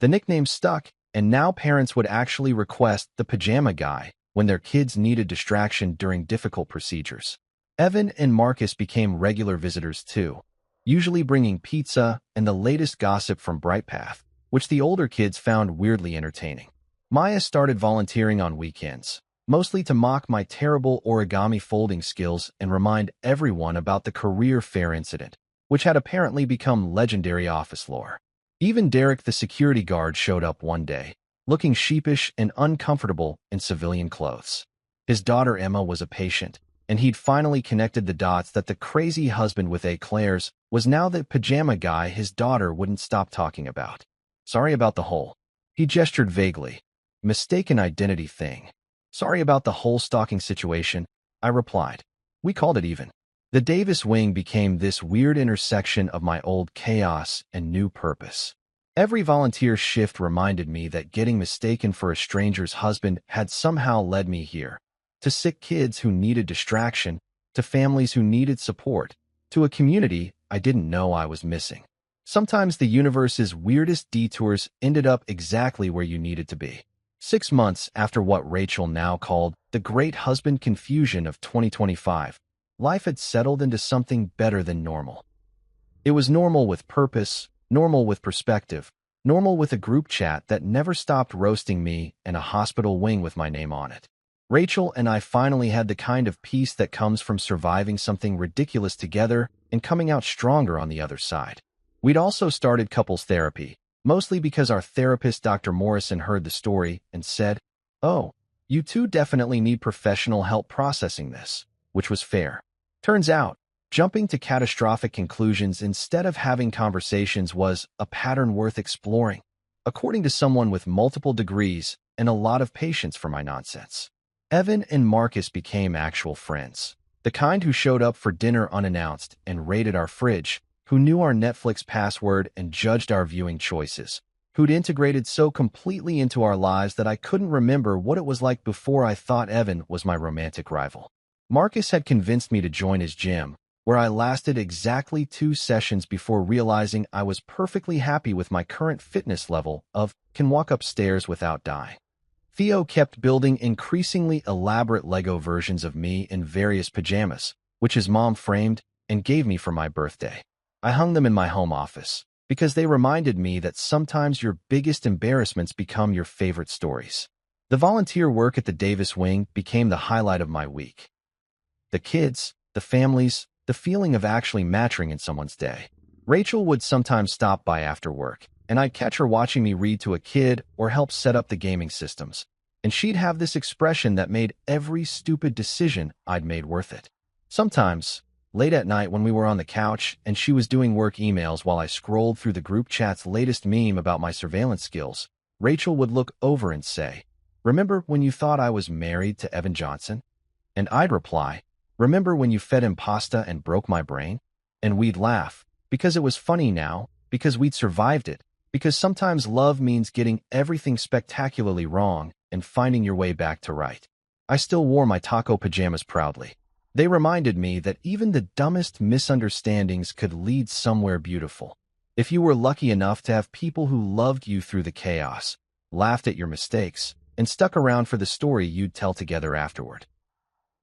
The nickname stuck, and now parents would actually request the Pajama Guy when their kids needed distraction during difficult procedures. Evan and Marcus became regular visitors too, usually bringing pizza and the latest gossip from Brightpath, which the older kids found weirdly entertaining. Maya started volunteering on weekends, mostly to mock my terrible origami folding skills and remind everyone about the career fair incident, which had apparently become legendary office lore. Even Derek the security guard showed up one day, looking sheepish and uncomfortable in civilian clothes. His daughter Emma was a patient, and he'd finally connected the dots that the crazy husband with eclairs was now the pajama guy his daughter wouldn't stop talking about. Sorry about the whole. He gestured vaguely. Mistaken identity thing. Sorry about the whole stalking situation, I replied. We called it even. The Davis wing became this weird intersection of my old chaos and new purpose. Every volunteer shift reminded me that getting mistaken for a stranger's husband had somehow led me here. To sick kids who needed distraction, to families who needed support, to a community I didn't know I was missing. Sometimes the universe's weirdest detours ended up exactly where you needed to be. 6 months after what Rachel now called the great husband confusion of 2025, life had settled into something better than normal. It was normal with purpose, normal with perspective, normal with a group chat that never stopped roasting me and a hospital wing with my name on it. Rachel and I finally had the kind of peace that comes from surviving something ridiculous together and coming out stronger on the other side. We'd also started couples therapy, mostly because our therapist Dr. Morrison heard the story and said, "Oh, you two definitely need professional help processing this," which was fair. Turns out, jumping to catastrophic conclusions instead of having conversations was a pattern worth exploring, according to someone with multiple degrees and a lot of patience for my nonsense. Evan and Marcus became actual friends, the kind who showed up for dinner unannounced and raided our fridge, who knew our Netflix password and judged our viewing choices, who'd integrated so completely into our lives that I couldn't remember what it was like before I thought Evan was my romantic rival. Marcus had convinced me to join his gym, where I lasted exactly 2 sessions before realizing I was perfectly happy with my current fitness level of can walk upstairs without dying. Theo kept building increasingly elaborate Lego versions of me in various pajamas, which his mom framed and gave me for my birthday. I hung them in my home office, because they reminded me that sometimes your biggest embarrassments become your favorite stories. The volunteer work at the Davis Wing became the highlight of my week. The kids, the families, the feeling of actually mattering in someone's day. Rachel would sometimes stop by after work, and I'd catch her watching me read to a kid or help set up the gaming systems, and she'd have this expression that made every stupid decision I'd made worth it. Sometimes, late at night when we were on the couch and she was doing work emails while I scrolled through the group chat's latest meme about my surveillance skills, Rachel would look over and say, "Remember when you thought I was married to Evan Johnson?" And I'd reply, "Remember when you fed him pasta and broke my brain?" And we'd laugh, because it was funny now, because we'd survived it, because sometimes love means getting everything spectacularly wrong and finding your way back to right. I still wore my taco pajamas proudly. They reminded me that even the dumbest misunderstandings could lead somewhere beautiful. If you were lucky enough to have people who loved you through the chaos, laughed at your mistakes, and stuck around for the story you'd tell together afterward.